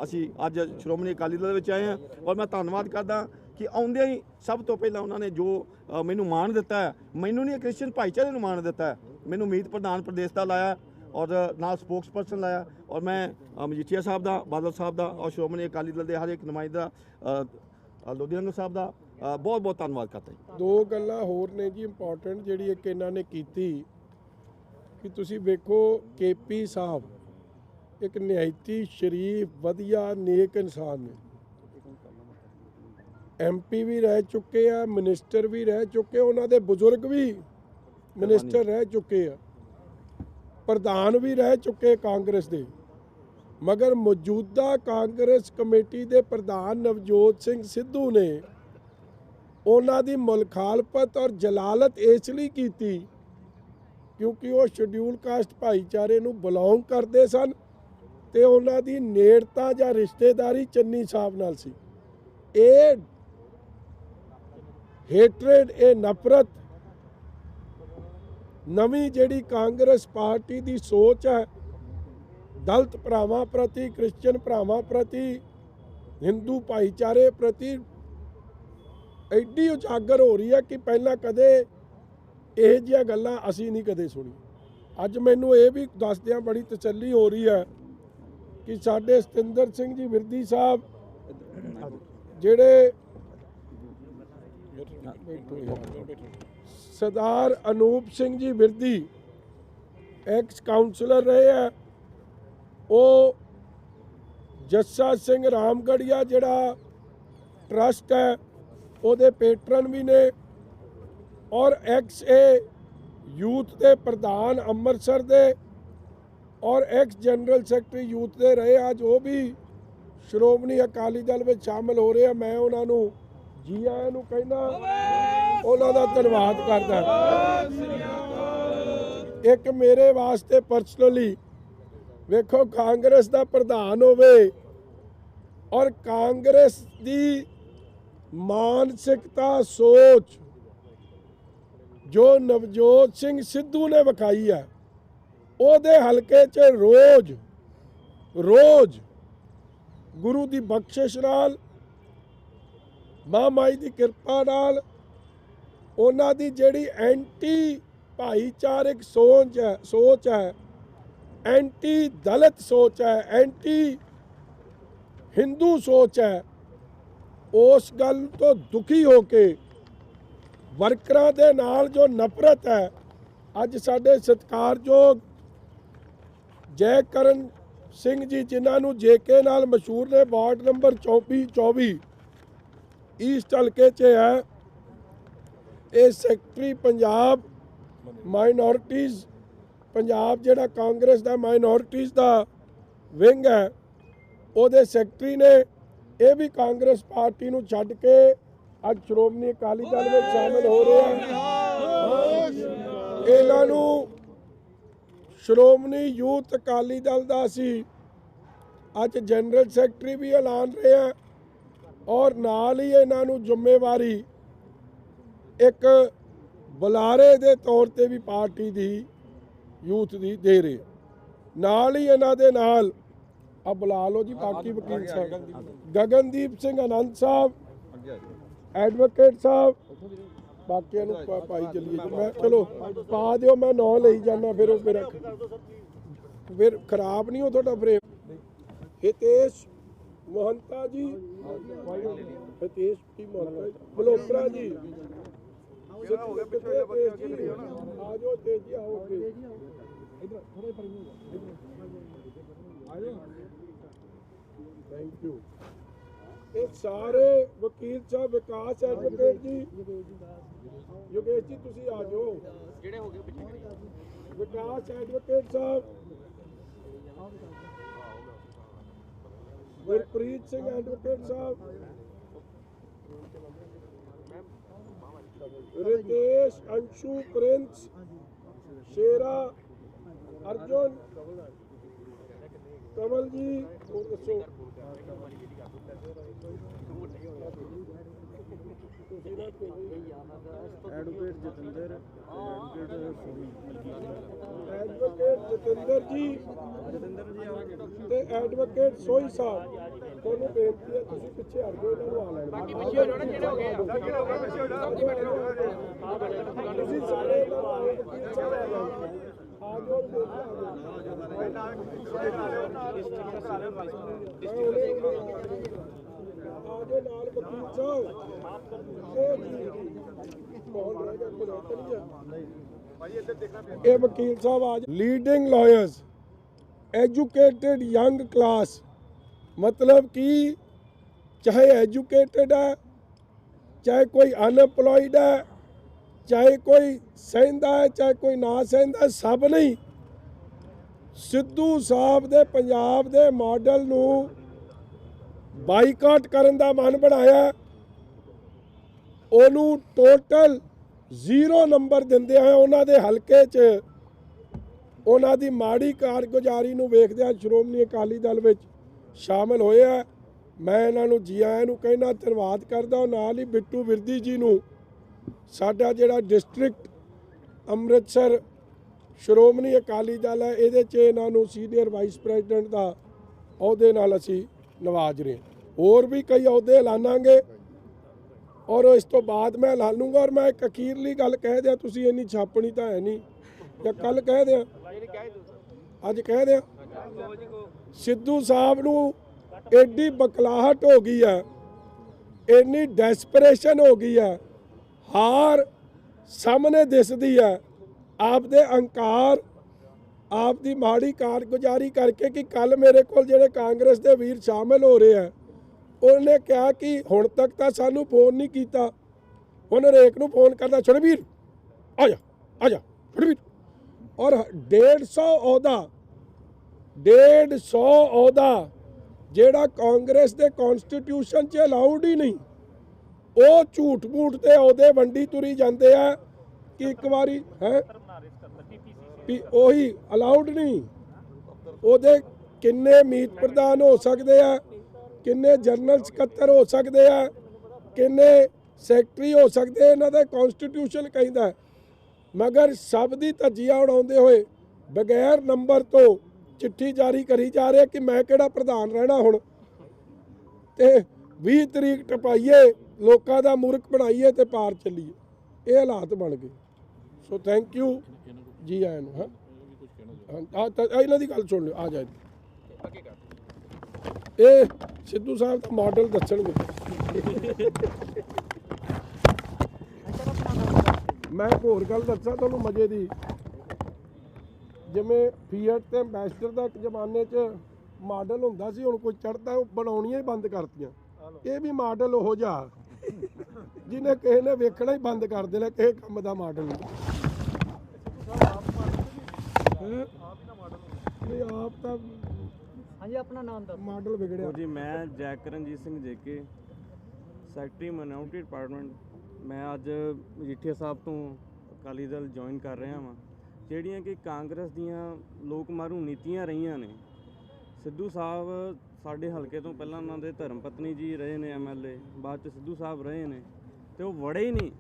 ਅਸੀਂ ਅੱਜ ਸ਼੍ਰੋਮਣੀ ਅਕਾਲੀ ਦਲ ਵਿੱਚ ਆਏ ਹਾਂ ਔਰ ਮੈਂ ਧੰਨਵਾਦ ਕਰਦਾ ਕਿ ਆਉਂਦਿਆਂ ਹੀ ਸਭ ਤੋਂ ਪਹਿਲਾਂ ਉਹਨਾਂ ਨੇ ਜੋ ਮੈਨੂੰ ਮਾਣ ਦਿੱਤਾ ਹੈ, ਮੈਨੂੰ ਨਹੀਂ ਕ੍ਰਿਸਚੀਅਨ ਭਾਈਚਾਰੇ ਨੂੰ ਮਾਣ ਦਿੱਤਾ ਹੈ, ਮੈਨੂੰ ਮੀਤ ਪ੍ਰਧਾਨ ਪ੍ਰਦੇਸ਼ ਦਾ ਲਾਇਆ ਔਰ ਨਾਲ ਸਪੋਕਸ ਪਰਸਨ ਲਾਇਆ ਔਰ ਮੈਂ ਮਜੀਠੀਆ ਸਾਹਿਬ ਦਾ, ਬਾਦਲ ਸਾਹਿਬ ਦਾ ਔਰ ਸ਼੍ਰੋਮਣੀ ਅਕਾਲੀ ਦਲ ਦੇ ਹਰ ਇੱਕ ਨੁਮਾਇੰਦਾ ਲੋਧੀ ਨੰਗਲ ਸਾਹਿਬ ਦਾ ਬਹੁਤ ਬਹੁਤ ਧੰਨਵਾਦ ਕਰਦਾ ਜੀ। ਦੋ ਗੱਲਾਂ ਹੋਰ ਨੇ ਜੀ ਇੰਪੋਰਟੈਂਟ ਜਿਹੜੀ ਇੱਕ ਇਹਨਾਂ ਨੇ ਕੀਤੀ ਕਿ ਤੁਸੀਂ ਵੇਖੋ KP ਸਾਹਿਬ ਇੱਕ ਨਿਹਾਇਤੀ ਸ਼ਰੀਫ ਵਧੀਆ ਨੇਕ ਇਨਸਾਨ ਨੇ, MP ਵੀ ਰਹਿ ਚੁੱਕੇ ਆ, ਮਿਨਿਸਟਰ ਵੀ ਰਹਿ ਚੁੱਕੇ, ਉਹਨਾਂ ਦੇ ਬਜ਼ੁਰਗ ਵੀ ਮਿਨਿਸਟਰ ਰਹਿ ਚੁੱਕੇ ਆ, ਪ੍ਰਧਾਨ ਵੀ ਰਹਿ ਚੁੱਕੇ ਕਾਂਗਰਸ ਦੇ। ਮਗਰ ਮੌਜੂਦਾ ਕਾਂਗਰਸ ਕਮੇਟੀ ਦੇ ਪ੍ਰਧਾਨ ਨਵਜੋਤ ਸਿੰਘ ਸਿੱਧੂ ਨੇ ਉਹਨਾਂ ਦੀ ਮੁਖਾਲਫਤ ਔਰ ਜਲਾਲਤ ਇਸ ਲਈ ਕੀਤੀ ਕਿਉਂਕਿ ਉਹ ਸ਼ਡਿਊਲ ਕਾਸਟ ਭਾਈਚਾਰੇ ਨੂੰ ਬਿਲੋਂਗ ਕਰਦੇ ਸਨ ਤੇ ਉਹਨਾਂ ਦੀ ਨੇੜਤਾ ਜਾਂ ਰਿਸ਼ਤੇਦਾਰੀ ਚੰਨੀ ਸਾਹਿਬ ਨਾਲ ਸੀ। ਇਹ ਹੇਟਰੇਡ, ਇਹ ਨਫ਼ਰਤ ਨਵੀਂ ਜਿਹੜੀ ਕਾਂਗਰਸ ਪਾਰਟੀ ਦੀ ਸੋਚ ਹੈ ਦਲਿਤ ਭਰਾਵਾਂ ਪ੍ਰਤੀ, ਕ੍ਰਿਸਚੀਅਨ ਭਰਾਵਾਂ ਪ੍ਰਤੀ, ਹਿੰਦੂ ਭਾਈਚਾਰੇ ਪ੍ਰਤੀ ਐਡੀ ਉਜਾਗਰ ਹੋ ਰਹੀ ਹੈ ਕਿ ਪਹਿਲਾਂ ਕਦੇ ਇਹ ਜਿਹੀਆਂ ਗੱਲਾਂ ਅਸੀਂ ਨਹੀਂ ਕਦੇ ਸੁਣੀ। ਅੱਜ ਮੈਨੂੰ ਇਹ ਵੀ ਦੱਸਦਿਆਂ ਬੜੀ ਤਸੱਲੀ ਹੋ ਰਹੀ ਹੈ ਕਿ ਸਾਡੇ ਸਤਿੰਦਰ ਸਿੰਘ ਜੀ ਵਿਰਦੀ ਸਾਹਿਬ ਜਿਹੜੇ ਸਰਦਾਰ ਅਨੂਪ ਸਿੰਘ ਜੀ ਵਿਰਦੀ ਐਕਸ ਕਾਉਂਸਲਰ ਰਹੇ ਹੈ, ਉਹ ਜੱਸਾ ਸਿੰਘ ਰਾਮਗੜੀਆ ਜਿਹੜਾ ਟਰਸਟ ਹੈ ਉਹਦੇ ਪੈਟਰਨ ਵੀ ਨੇ ਔਰ XA ਯੂਥ ਦੇ ਪ੍ਰਧਾਨ ਅੰਮ੍ਰਿਤਸਰ ਦੇ ਔਰ ਐਕਸ ਜਨਰਲ ਸੈਕਟਰੀ ਯੂਥ ਦੇ ਰਹੇ ਅੱਜ ਉਹ ਵੀ ਸ਼੍ਰੋਮਣੀ ਅਕਾਲੀ ਦਲ ਵਿੱਚ ਸ਼ਾਮਲ ਹੋ ਰਹੇ ਆ। ਮੈਂ ਉਹਨਾਂ ਨੂੰ ਜੀ ਆਇਆਂ ਨੂੰ ਕਹਿੰਦਾ, ਉਹਨਾਂ ਦਾ ਧੰਨਵਾਦ ਕਰਦਾ। ਇੱਕ ਮੇਰੇ ਵਾਸਤੇ ਪਰਸਨਲੀ ਵੇਖੋ ਕਾਂਗਰਸ ਦਾ ਪ੍ਰਧਾਨ ਹੋਵੇ ਔਰ ਕਾਂਗਰਸ ਦੀ ਮਾਨਸਿਕਤਾ ਸੋਚ ਜੋ ਨਵਜੋਤ ਸਿੰਘ ਸਿੱਧੂ ਨੇ ਵਿਖਾਈ ਹੈ, ਉਹਦੇ ਹਲਕੇ 'ਚ ਰੋਜ਼ ਗੁਰੂ ਦੀ ਬਖਸ਼ਿਸ਼ ਨਾਲ, ਮਾਂ-ਮਾਈ ਦੀ ਕਿਰਪਾ ਨਾਲ, ਉਹਨਾਂ ਦੀ ਜਿਹੜੀ ਐਂਟੀ ਭਾਈਚਾਰਕ ਸੋਚ ਹੈ, ਐਂਟੀ ਦਲਿਤ ਸੋਚ ਹੈ, ਐਂਟੀ ਹਿੰਦੂ ਸੋਚ ਹੈ, ਉਸ ਗੱਲ ਤੋਂ ਦੁਖੀ ਹੋ ਕੇ ਵਰਕਰਾਂ ਦੇ ਨਾਲ ਜੋ ਨਫ਼ਰਤ ਹੈ, ਅੱਜ ਸਾਡੇ ਸਤਿਕਾਰਯੋਗ ਜੈ ਕਰਨ ਸਿੰਘ ਜੀ ਜਿਨ੍ਹਾਂ ਨੂੰ ਜੇਕੇ ਨਾਲ ਮਸ਼ਹੂਰ ਨੇ, ਵਾਰਡ ਨੰਬਰ 24 ਈਸਟ ਹਲਕੇ 'ਚ ਹੈ, ਇਹ ਸੈਕਟਰੀ ਪੰਜਾਬ ਮਾਈਨੋਰਟੀਜ਼ ਪੰਜਾਬ ਜਿਹੜਾ ਕਾਂਗਰਸ ਦਾ ਮਾਈਨੋਰਟੀਜ਼ ਦਾ ਵਿੰਗ ਹੈ, ਉਹਦੇ ਸੈਕਟਰੀ ਨੇ, ਇਹ ਵੀ ਕਾਂਗਰਸ ਪਾਰਟੀ ਨੂੰ ਛੱਡ ਕੇ ਅੱਜ ਸ਼੍ਰੋਮਣੀ ਅਕਾਲੀ ਦਲ ਵਿੱਚ ਸ਼ਾਮਿਲ ਹੋ ਰਹੇ ਹਨ। ਇਹਨਾਂ ਨੂੰ ਸ਼੍ਰੋਮਣੀ ਯੂਥ ਅਕਾਲੀ ਦਲ ਦਾ ਅਸੀਂ ਅੱਜ ਜਨਰਲ ਸੈਕਟਰੀ ਵੀ ਐਲਾਨ ਰਹੇ ਹਾਂ ਔਰ ਨਾਲ ਹੀ ਇਹਨਾਂ ਨੂੰ ਜ਼ਿੰਮੇਵਾਰੀ ਇੱਕ ਬੁਲਾਰੇ ਦੇ ਤੌਰ ਤੇ ਵੀ ਪਾਰਟੀ ਦੀ ਯੂਥ ਦੀ ਦੇ ਰਹੇ। ਨਾਲ ਹੀ ਇਹਨਾਂ ਦੇ ਨਾਲ ਆ ਬੁਲਾ ਲਓ ਜੀ ਬਾਕੀ ਵਕੀਲ ਸਾਹਿਬ, ਗਗਨਦੀਪ ਸਿੰਘ ਆਨੰਦ ਸਾਹਿਬ, ਐਡਵੋਕੇਟ ਸਾਹਿਬ, ਬਾਕੀਆਂ ਨੂੰ ਪਾਈ ਚੱਲੀਏ ਜੀ। ਮੈਂ ਚਲੋ ਪਾ ਦਿਓ, ਮੈਂ ਨਾਂ ਲਈ ਜਾਣਾ, ਫਿਰ ਉਹ ਮੇਰਾ ਫਿਰ ਖਰਾਬ ਨਹੀਂ ਹੋ ਤੁਹਾਡਾ ਫਰੇਮ। ਹਿਤੇਸ਼ ਮਹੰਤਾ ਜੀ, ਹਿਤੇਸ਼ ਕੀ ਮਹੰਤਾ ਮਲੋਤਰਾ ਜੀ, ਆ ਜਾਓ ਤੇਜੀ, ਆਓ ਥੈਂਕ ਯੂ। ਇਹ ਸਾਰੇ ਵਕੀਲ ਸਾਹਿਬ, ਵਿਕਾਸ ਐਡਵੋਕੇਟ ਜੀ, ਯੋਗੇਸ਼ ਜੀ ਤੁਸੀਂ ਆ ਜਾਓ, ਜਿਹੜੇ ਹੋ ਗਏ ਵਿਕਾਸ ਐਡਵੋਕੇਟ ਸਾਹਿਬ, ਗੁਰਪ੍ਰੀਤ ਸਿੰਘ ਐਡਵੋਕੇਟ ਸਾਹਿਬ, ਰਿਤੇਸ਼, ਅੰਸ਼ੂ, ਪ੍ਰਿੰਸ, ਸ਼ੇਰਾ, ਅਰਜੁਨ, ਕਮਲ ਜੀ, ਹੋਰ ਦੱਸੋ ਐਡਵੋਕੇਟ ਜਤਿੰਦਰ, ਐਡਵੋਕੇਟ ਜਤਿੰਦਰ ਜੀ ਤੇ ਐਡਵੋਕੇਟ ਸੋਈ ਸਾਹਿਬ, ਤੁਹਾਨੂੰ ਬੇਨਤੀ ਹੈ ਤੁਸੀਂ ਪਿੱਛੇ ਹਟ ਜਾਓ, ਇਹਨਾਂ ਨੂੰ ਆ ਲੈਣ ਬਾਕੀ ਪਿੱਛੇ ਹੋ ਜਾਣਾ, ਜਿਹੜੇ ਹੋ ਗਏ ਤੁਸੀਂ ਸਾਰੇ ਇਹਨਾਂ ਨੂੰ ਆਓ, ਵਕੀਲ ਸਾਹਿਬ ਆ ਜਾਓ, ਆ ਜਾਓ ਆਜੋ ਨਾਲ ਵਕੀਲ ਸਾਹਿਬ, ਇਹ ਵਕੀਲ ਸਾਹਿਬ ਆਜ leading lawyers, educated young class, मतलब कि चाहे एजुकेटेड है, चाहे कोई अनएम्प्लॉयड है, चाहे कोई सहंदा है, चाहे कोई ना सहंदा, सब नहीं सिद्धू साहब दे पंजाब दे मॉडल नू बाईकाट करन दा मन बनाया, ओनू टोटल 0 नंबर दिंदे हैं। उन्हां दे हलके च ਉਹਨਾਂ ਦੀ ਮਾੜੀ ਕਾਰਗੁਜ਼ਾਰੀ ਨੂੰ ਵੇਖਦਿਆਂ ਸ਼੍ਰੋਮਣੀ ਅਕਾਲੀ ਦਲ ਵਿੱਚ ਸ਼ਾਮਲ ਹੋਏ ਆ। ਮੈਂ ਇਹਨਾਂ ਨੂੰ ਜੀ ਆਇਆਂ ਨੂੰ ਕਹਿਣਾ, ਧੰਨਵਾਦ ਕਰਦਾ। ਨਾਲ ਹੀ ਬਿੱਟੂ ਵਿਰਦੀ ਜੀ ਨੂੰ, ਸਾਡਾ ਜਿਹੜਾ ਡਿਸਟ੍ਰਿਕਟ ਅੰਮ੍ਰਿਤਸਰ ਸ਼੍ਰੋਮਣੀ ਅਕਾਲੀ ਦਲ ਹੈ, ਇਹਦੇ 'ਚ ਇਹਨਾਂ ਨੂੰ ਸੀਨੀਅਰ ਵਾਈਸ ਪ੍ਰੈਜ਼ੀਡੈਂਟ ਦਾ ਅਹੁਦੇ ਨਾਲ ਅਸੀਂ ਨਵਾਜ ਰਹੇ। ਹੋਰ ਵੀ ਕਈ ਅਹੁਦੇ ਐਲਾਨਾਂਗੇ ਔਰ ਇਸ ਤੋਂ ਬਾਅਦ ਮੈਂ ਐਲਾਨੂੰਗਾ। ਔਰ ਮੈਂ ਇੱਕ ਅਖੀਰਲੀ ਗੱਲ ਕਹਿ ਦਿਆਂ, ਤੁਸੀਂ ਇੰਨੀ ਛਾਪਣੀ ਤਾਂ ਹੈ ਨਹੀਂ, ਜਾਂ ਕੱਲ ਕਹਿ ਦਿਆਂ, ਅੱਜ ਕਹਿ ਦਿਆਂ, ਸਿੱਧੂ ਸਾਹਿਬ ਨੂੰ ਐਡੀ ਬਕਲਾਹਟ ਹੋ ਗਈ ਹੈ, ਇੰਨੀ ਡੈਸਪਰੇਸ਼ਨ ਹੋ ਗਈ ਹੈ, ਹਾਰ ਸਾਹਮਣੇ ਦਿਸਦੀ ਹੈ ਆਪਦੇ ਅਹੰਕਾਰ, ਆਪ ਦੀ ਮਾੜੀ ਕਾਰਗੁਜ਼ਾਰੀ ਕਰਕੇ ਕਿ ਕੱਲ ਮੇਰੇ ਕੋਲ ਜਿਹੜੇ ਕਾਂਗਰਸ ਦੇ ਵੀਰ ਸ਼ਾਮਿਲ ਹੋ ਰਹੇ ਆ, ਉਹਨੇ ਕਿਹਾ ਕਿ ਹੁਣ ਤੱਕ ਤਾਂ ਸਾਨੂੰ ਫੋਨ ਨਹੀਂ ਕੀਤਾ, ਹੁਣ ਹਰੇਕ ਨੂੰ ਫੋਨ ਕਰਦਾ, ਛੜਵੀਰ ਆ ਜਾ ਆ ਜਾ ਛੜਵੀਰ। ਔਰ 150 ਅਹੁਦਾ ਜਿਹੜਾ ਕਾਂਗਰਸ ਦੇ ਕਨਸਟੀਟਿਊਸ਼ਨ 'ਚ ਅਲਾਉਡ ਹੀ ਨਹੀਂ, ਉਹ ਝੂਠ ਮੂਠ ਤੇ ਅਹੁਦੇ ਵੰਡੀ ਤੁਰੀ ਜਾਂਦੇ ਆ ਕਿ ਇੱਕ ਵਾਰੀ ਹੈ ਵੀ ਉਹੀ ਅਲਾਉਡ ਨਹੀਂ, ਉਹਦੇ ਕਿੰਨੇ ਮੀਤ ਪ੍ਰਧਾਨ ਹੋ ਸਕਦੇ ਆ, ਕਿੰਨੇ ਜਨਰਲ ਸਕੱਤਰ ਹੋ ਸਕਦੇ ਆ, ਕਿੰਨੇ ਸੈਕਟਰੀ ਹੋ ਸਕਦੇ, ਇਹਨਾਂ ਦਾ ਕਨਸਟੀਟਿਊਸ਼ਨ ਕਹਿੰਦਾ। ਮਗਰ ਸਭ ਦੀ ਧੱਜੀਆਂ ਉਡਾਉਂਦੇ ਹੋਏ ਬਗੈਰ ਨੰਬਰ ਤੋਂ ਚਿੱਠੀ ਜਾਰੀ ਕਰੀ ਜਾ ਰਹੇ ਕਿ ਮੈਂ ਕਿਹੜਾ ਪ੍ਰਧਾਨ ਰਹਿਣਾ ਹੁਣ, ਤੇ 20 ਤਰੀਕ ਟਪਾਈਏ, ਲੋਕਾਂ ਦਾ ਮੂਰਖ ਬਣਾਈਏ ਤੇ ਪਾਰ ਚੱਲੀਏ। ਇਹ ਹਾਲਾਤ ਬਣ ਗਏ। ਸੋ ਥੈਂਕ ਯੂ ਜੀ ਆਇਆਂ ਨੂੰ। ਹਾਂ ਇਹਨਾਂ ਦੀ ਗੱਲ ਸੁਣ ਲਿਓ, ਆ ਜਾਏ। ਇਹ ਸਿੱਧੂ ਸਾਹਿਬ ਦਾ ਮਾਡਲ ਦੱਸਣਗੇ। ਮੈਂ ਇੱਕ ਹੋਰ ਗੱਲ ਦੱਸਾਂ ਤੁਹਾਨੂੰ ਮਜ਼ੇ ਦੀ, ਜਿਵੇਂ ਫੀਐਟ ਤੇ ਐਂਬੈਸਡਰ ਦਾ ਇੱਕ ਜ਼ਮਾਨੇ 'ਚ ਮਾਡਲ ਹੁੰਦਾ ਸੀ, ਹੁਣ ਕੋਈ ਚੜ੍ਹਦਾ ਉਹ ਬਣਾਉਣੀਆਂ ਹੀ ਬੰਦ ਕਰਤੀਆਂ। ਇਹ ਵੀ ਮਾਡਲ ਉਹੋ ਜਿਹਾ ਜਿਹਨੇ ਕਿਸੇ ਨੇ ਵੇਖਣਾ ਹੀ ਬੰਦ ਕਰ ਦੇਣਾ, ਕਿਸੇ ਕੰਮ ਦਾ ਮਾਡਲ ਨਹੀਂ। ਆਪ ਤਾਂ ਹਾਂਜੀ ਆਪਣਾ ਨਾਮ ਦੱਸੋ। ਮਾਡਲ ਵਿਗੜਿਆ ਜੀ। ਮੈਂ Jaikaranjeet Singh JK, secretary minority department. ਮੈਂ ਅੱਜ ਮਜੀਠੀਆ ਸਾਹਿਬ ਤੋਂ ਅਕਾਲੀ ਦਲ ਜੁਆਇਨ ਕਰ ਰਿਹਾ ਵਾਂ। ਜਿਹੜੀਆਂ ਕਿ ਕਾਂਗਰਸ ਦੀਆਂ ਲੋਕ ਮਾਰੂ ਨੀਤੀਆਂ ਰਹੀਆਂ ਨੇ। ਸਿੱਧੂ ਸਾਹਿਬ ਸਾਡੇ ਹਲਕੇ ਤੋਂ ਪਹਿਲਾਂ ਉਹਨਾਂ ਦੇ ਧਰਮ ਪਤਨੀ ਜੀ ਰਹੇ ਨੇ MLA, ਬਾਅਦ 'ਚ ਸਿੱਧੂ ਸਾਹਿਬ ਰਹੇ ਨੇ, ਤੇ ਉਹ ਵੜੇ ਹੀ ਨਹੀਂ।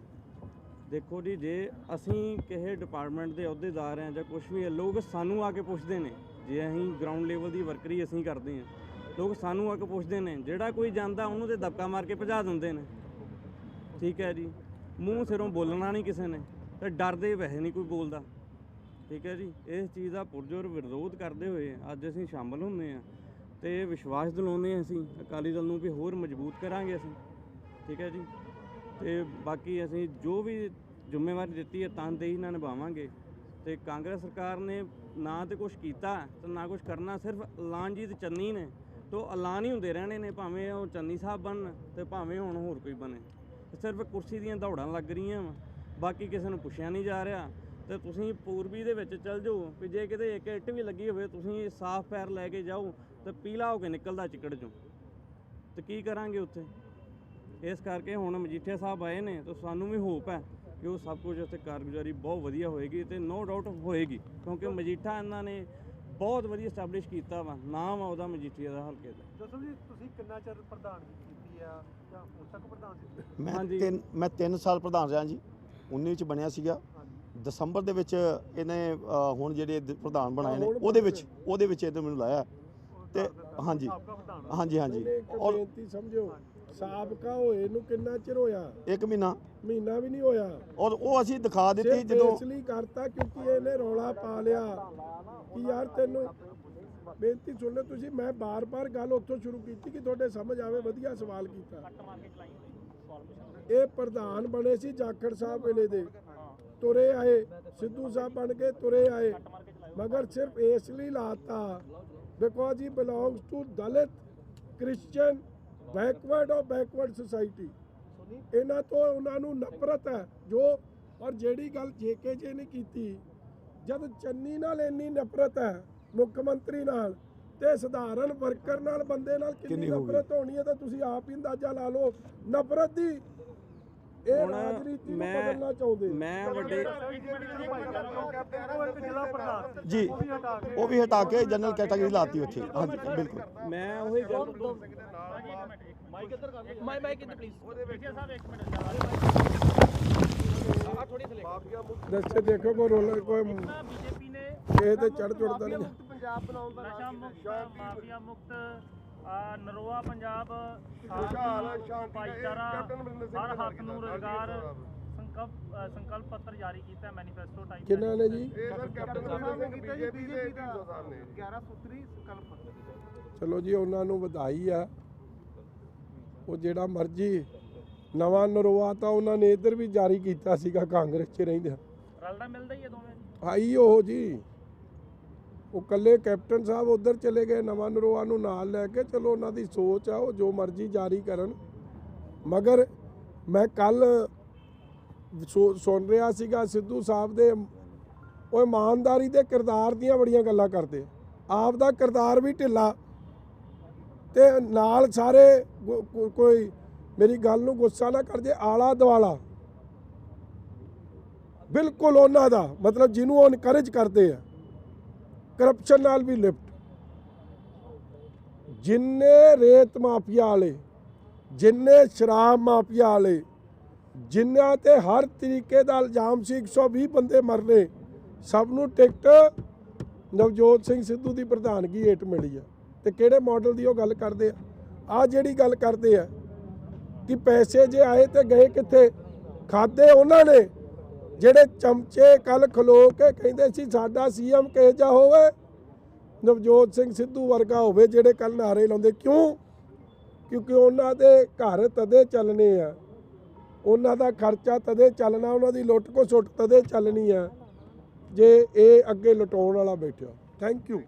ਦੇਖੋ ਜੀ, ਜੇ ਅਸੀਂ ਕਿਸੇ ਡਿਪਾਰਟਮੈਂਟ ਦੇ ਅਹੁਦੇਦਾਰ ਹਾਂ ਜਾਂ ਕੁਝ ਵੀ ਹੈ, ਲੋਕ ਸਾਨੂੰ ਆ ਕੇ ਪੁੱਛਦੇ ਨੇ। ਜੇ ਅਸੀਂ ਗਰਾਊਂਡ ਲੈਵਲ ਦੀ ਵਰਕਰੀ ਅਸੀਂ ਕਰਦੇ ਹਾਂ, ਲੋਕ ਸਾਨੂੰ ਆ ਕੇ ਪੁੱਛਦੇ ਨੇ। ਜਿਹੜਾ ਕੋਈ ਜਾਂਦਾ ਉਹਨੂੰ ਤੇ ਦਬਕਾ ਮਾਰ ਕੇ ਭਜਾ ਦਿੰਦੇ ਨੇ। ਠੀਕ ਹੈ ਜੀ, ਮੂੰਹ ਸਿਰੋਂ ਬੋਲਣਾ ਨਹੀਂ ਕਿਸੇ ਨੇ, ਤੇ ਡਰਦੇ ਵੈਸੇ ਨਹੀਂ ਕੋਈ ਬੋਲਦਾ। ਠੀਕ ਹੈ ਜੀ, ਇਸ ਚੀਜ਼ ਦਾ ਪੁਰਜੋਰ ਵਿਰੋਧ ਕਰਦੇ ਹੋਏ ਅੱਜ ਅਸੀਂ ਸ਼ਾਮਲ ਹੁੰਦੇ ਹਾਂ ਤੇ ਵਿਸ਼ਵਾਸ ਦਿਲਾਉਂਦੇ ਹਾਂ ਅਸੀਂ ਅਕਾਲੀ ਦਲ ਨੂੰ ਕਿ ਹੋਰ ਮਜ਼ਬੂਤ ਕਰਾਂਗੇ ਅਸੀਂ। ਠੀਕ ਹੈ ਜੀ, ਤੇ ਬਾਕੀ ਅਸੀਂ ਜੋ ਵੀ ਜ਼ਿੰਮੇਵਾਰੀ ਦਿੱਤੀ ਹੈ ਤਨਦੇਹੀ ਨਾਲ ਨਿਭਾਵਾਂਗੇ। ਤੇ ਕਾਂਗਰਸ ਸਰਕਾਰ ਨੇ ਨਾ ਤੇ ਕੁਝ ਕੀਤਾ ਤੇ ਨਾ ਕੁਝ ਕਰਨਾ, ਸਿਰਫ ਐਲਾਨਜੀਤ ਚੰਨੀ ਨੇ। ਤੋ ਐਲਾਨ ਹੀ ਹੁੰਦੇ ਰਹਿਣੇ ਨੇ, ਭਾਵੇਂ ਉਹ ਚੰਨੀ ਸਾਹਿਬ ਬਣਨ ਤੇ ਭਾਵੇਂ ਹੁਣ ਹੋਰ ਕੋਈ ਬਣੇ। ਸਿਰਫ ਕੁਰਸੀ ਦੀਆਂ ਦੌੜਾਂ ਲੱਗ ਰਹੀਆਂ ਵਾ, ਬਾਕੀ ਕਿਸੇ ਨੂੰ ਪੁੱਛਿਆ ਨਹੀਂ ਜਾ ਰਿਹਾ। ਤੇ ਤੁਸੀਂ ਪੂਰਬੀ ਦੇ ਵਿੱਚ ਚੱਲ ਜਾਓ, ਵੀ ਜੇ ਕਿਤੇ ਇੱਕ ਇੱਟ ਵੀ ਲੱਗੀ ਹੋਵੇ ਤੁਸੀਂ ਸਾਫ਼ ਪੈਰ ਲੈ ਕੇ ਜਾਓ ਤੇ ਪੀਲਾ ਹੋ ਕੇ ਨਿਕਲਦਾ ਚਿੱਕੜ 'ਚੋਂ, ਤੇ ਕੀ ਕਰਾਂਗੇ ਉੱਥੇ। ਇਸ ਕਰਕੇ ਹੁਣ ਮਜੀਠੀਆ ਸਾਹਿਬ ਆਏ ਨੇ ਤਾਂ ਸਾਨੂੰ ਵੀ ਹੋਪ ਹੈ ਕਿ ਉਹ ਸਭ ਕੁਝ ਉੱਥੇ ਕਾਰਗੁਜ਼ਾਰੀ ਬਹੁਤ ਵਧੀਆ ਹੋਏਗੀ ਤੇ ਨੋ ਡਾਊਟ ਹੋਏਗੀ, ਕਿਉਂਕਿ ਮਜੀਠਾ ਇਹਨਾਂ ਨੇ ਬਹੁਤ ਵਧੀਆ ਸਟੈਬਲਿਸ਼ ਕੀਤਾ ਵਾ। ਨਾਮ ਆ ਉਹਦਾ ਮਜੀਠੀਆ ਦਾ ਹਲਕੇ ਦਾ। ਦੱਸੋ ਜੀ, ਤੁਸੀਂ ਕਿੰਨਾ ਚਿਰ ਪ੍ਰਧਾਨਗੀ ਕੀਤੀ ਆ ਜਾਂ ਹੁਣ ਤੱਕ ਪ੍ਰਧਾਨ ਸੀ? ਮੈਂ 3 ਸਾਲ ਪ੍ਰਧਾਨ ਰਿਹਾ ਜੀ। 19 ਚ ਬਣਿਆ ਸੀਗਾ। ਦਸੰਬਰ ਦੇ ਵਿੱਚ ਇਹਨੇ ਹੁਣ ਜਿਹੜੇ ਪ੍ਰਧਾਨ ਬਣਾਏ ਨੇ ਉਹਦੇ ਵਿੱਚ ਇਹਨੇ ਮੈਨੂੰ ਲਾਇਆ। ਤੇ ਹਾਂਜੀ ਹਾਂਜੀ ਹਾਂਜੀ। ਔਰ ਬੇਨਤੀ ਸਮਝੋ, ਸਾਬਕਾ ਹੋਏ ਨੂੰ ਕਿੰਨਾ ਚਿਰ ਹੋਇਆ? 1 ਮਹੀਨਾ ਵੀ ਨਹੀਂ ਹੋਇਆ। ਔਰ ਉਹ ਅਸੀਂ ਦਿਖਾ ਦਿੱਤੀ ਜਦੋਂ ਇਸ ਲਈ ਕਰਤਾ ਕਿਉਂਕਿ ਇਹਨੇ ਰੌਲਾ ਪਾ ਲਿਆ ਕਿ ਯਾਰ ਤੈਨੂੰ ਬੇਨਤੀ ਸੁਣ ਲਓ ਤੁਸੀਂ। ਮੈਂ ਬਾਰ-ਬਾਰ ਗੱਲ ਉੱਥੋਂ ਸ਼ੁਰੂ ਕੀਤੀ ਕਿ ਤੁਹਾਡੇ ਸਮਝ ਆਵੇ। ਵਧੀਆ ਸਵਾਲ ਕੀਤਾ। ਇਹ ਪ੍ਰਧਾਨ ਬਣੇ ਸੀ ਜਾਖੜ ਸਾਹਿਬ ਵੇਲੇ ਦੇ, ਤੁਰੇ ਆਏ। ਸਿੱਧੂ ਸਾਹਿਬ ਬਣ ਕੇ ਤੁਰੇ ਆਏ, ਮਗਰ ਸਿਰਫ ਇਸ ਲਈ ਲਾਤਾ because he belongs to Dalit Christian backward society. ਇਹਨਾਂ ਤੋਂ ਉਹਨਾਂ ਨੂੰ ਨਫ਼ਰਤ ਹੈ ਜੋ। ਔਰ ਜਿਹੜੀ ਗੱਲ JKJ ਨੇ ਕੀਤੀ, ਜਦ ਚੰਨੀ ਨਾਲ ਇੰਨੀ ਨਫ਼ਰਤ ਹੈ ਮੁੱਖ ਮੰਤਰੀ ਨਾਲ, ਤੇ ਸਧਾਰਨ ਵਰਕਰ ਨਾਲ, ਬੰਦੇ ਨਾਲ ਕਿੰਨੀ ਨਫ਼ਰਤ ਹੋਣੀ ਹੈ ਤਾਂ ਤੁਸੀਂ ਆਪ ਹੀ ਅੰਦਾਜ਼ਾ ਲਾ ਲਓ ਨਫ਼ਰਤ ਦੀ। ਇਹ ਰਾਜਨੀਤੀ ਨੂੰ ਬਦਲਣਾ ਚਾਹੁੰਦੇ। ਮੈਂ ਵੱਡੇ ਜੀ ਉਹ ਵੀ ਹਟਾ ਕੇ ਜਨਰਲ ਕੈਟਾਗਰੀ ਲਾਤੀ ਉੱਥੇ। ਹਾਂਜੀ ਬਿਲਕੁਲ। ਮੈਂ ਉਹੀ ਗੱਲ ਮਾਈਕ ਇੱਧਰ ਪਲੀਜ਼। ਉਹਦੇ ਵਿੱਚ ਸਾਹਿਬ 1 ਮਿੰਟ ਆ ਥੋੜੀ ਥਲੇ ਦੱਸੇ ਦੇਖੋ ਕੋਈ ਰੋਲਰ ਕੋਈ ਬੀਜੇਪੀ ਨੇ ਇਹ ਤੇ ਚੜ ਚੜਦਾ ਨਹੀਂ। ਪੰਜਾਬ ਬਣਾਉਣ ਦਾ ਨਸ਼ਾ ਮੁਕਤ, ਮਾਫੀਆ ਮੁਕਤ, ਨਰੋਆ ਪੰਜਾਬ, ਭਾਈਚਾਰਾ, ਹਰ ਹੱਕ ਨੂੰ ਰੁਜ਼ਗਾਰ, ਸੰਕਲਪ ਪੱਤਰ ਜਾਰੀ ਕੀਤਾ, ਮੈਨੀਫੈਸਟੋ ਟਾਈਪ। ਕਿਹਨਾਂ ਨੇ ਜੀ? ਇਹ ਸਰ ਕੈਪਟਨ ਸਾਹਿਬ ਨੇ ਕੀਤਾ ਜੀ, ਬੀਜੇਪੀ ਦਾ 11 ਸੂਤਰੀ ਸੰਕਲਪ ਪੱਤਰ। ਚਲੋ ਜੀ, ਉਹਨਾਂ ਨੂੰ ਵਧਾਈ ਆ। ਉਹ ਜਿਹੜਾ ਮਰਜੀ ਨਵਾਂ ਨਰੋਆ ਤਾਂ ਉਹਨਾਂ ਨੇ ਇੱਧਰ ਵੀ ਜਾਰੀ ਕੀਤਾ ਸੀਗਾ ਕਾਂਗਰਸ 'ਚ ਰਹਿੰਦੇ। ਰਲਦਾ ਮਿਲਦਾ ਹੀ ਹੈ ਦੋਵੇਂ ਜੀ। ਆਈ ਉਹ ਜੀ, ਉਹ ਕੱਲੇ ਕੈਪਟਨ ਸਾਹਿਬ ਉੱਧਰ ਚਲੇ ਗਏ ਨਵਾਂ ਨਰੋਆ ਨੂੰ ਨਾਲ ਲੈ ਕੇ। ਚਲੋ ਉਹਨਾਂ ਦੀ ਸੋਚ ਆ, ਉਹ ਜੋ ਮਰਜ਼ੀ ਜਾਰੀ ਕਰਨ। ਮਗਰ ਮੈਂ ਕੱਲ ਸੁਣ ਰਿਹਾ ਸੀਗਾ ਸਿੱਧੂ ਸਾਹਿਬ ਦੇ, ਉਹ ਇਮਾਨਦਾਰੀ ਦੇ ਕਿਰਦਾਰ ਦੀਆਂ ਬੜੀਆਂ ਗੱਲਾਂ ਕਰਦੇ। ਆਪ ਦਾ ਕਿਰਦਾਰ ਵੀ ਢਿੱਲਾ, ਤੇ ਨਾਲ ਸਾਰੇ ਕੋਈ ਮੇਰੀ ਗੱਲ ਨੂੰ ਗੁੱਸਾ ਨਾ ਕਰ ਜੇ, ਆਲਾ ਦੁਆਲਾ ਬਿਲਕੁਲ ਉਹਨਾਂ ਦਾ, ਮਤਲਬ ਜਿਹਨੂੰ ਉਹ ਇਨਕਰੇਜ ਕਰਦੇ ਆ, ਕਰਪਸ਼ਨ ਨਾਲ ਵੀ ਲਿਫਟ। ਜਿੰਨੇ ਰੇਤ ਮਾਫੀਆ ਵਾਲੇ, ਜਿੰਨੇ ਸ਼ਰਾਬ ਮਾਫੀਆ ਵਾਲੇ, ਜਿਨ੍ਹਾਂ ਤੇ ਹਰ ਤਰੀਕੇ ਦਾ ਇਲਜ਼ਾਮ ਸੀ, 120 ਬੰਦੇ ਮਰਨੇ, ਸਭ ਨੂੰ ਟਿਕਟ ਨਵਜੋਤ ਸਿੰਘ ਸਿੱਧੂ ਦੀ ਪ੍ਰਧਾਨਗੀ ਹੇਠ ਮਿਲੀ ਆ। ਤੇ ਕਿਹੜੇ ਮਾਡਲ ਦੀ ਉਹ ਗੱਲ ਕਰਦੇ ਆ ਜਿਹੜੀ ਗੱਲ ਕਰਦੇ ਆ ਕਿ ਪੈਸੇ ਜੇ ਆਏ ਤੇ ਗਏ ਕਿੱਥੇ, ਖਾਦੇ ਉਹਨਾਂ ਨੇ ਜਿਹੜੇ ਚਮਚੇ ਕੱਲ ਖਲੋ ਕੇ ਕਹਿੰਦੇ ਸੀ ਸਾਡਾ ਸੀਐਮ ਕਿਹੋ ਜਿਹਾ ਹੋਵੇ, ਨਵਜੋਤ ਸਿੰਘ ਸਿੱਧੂ ਵਰਗਾ ਹੋਵੇ, ਜਿਹੜੇ ਕੱਲ ਨਾਰੇ ਲਾਉਂਦੇ। ਕਿਉਂ? ਕਿਉਂਕਿ ਉਹਨਾਂ ਦੇ ਘਰ ਤਦੇ ਚੱਲਣੇ ਆ, ਉਹਨਾਂ ਦਾ ਖਰਚਾ ਤਦੇ ਚੱਲਣਾ, ਉਹਨਾਂ ਦੀ ਲੁੱਟ ਕੋ ਸੁੱਟ ਤਦੇ ਚੱਲਣੀ ਆ ਜੇ ਇਹ ਅੱਗੇ ਲੁਟਾਉਣ ਵਾਲਾ ਬੈਠਾ। Thank you.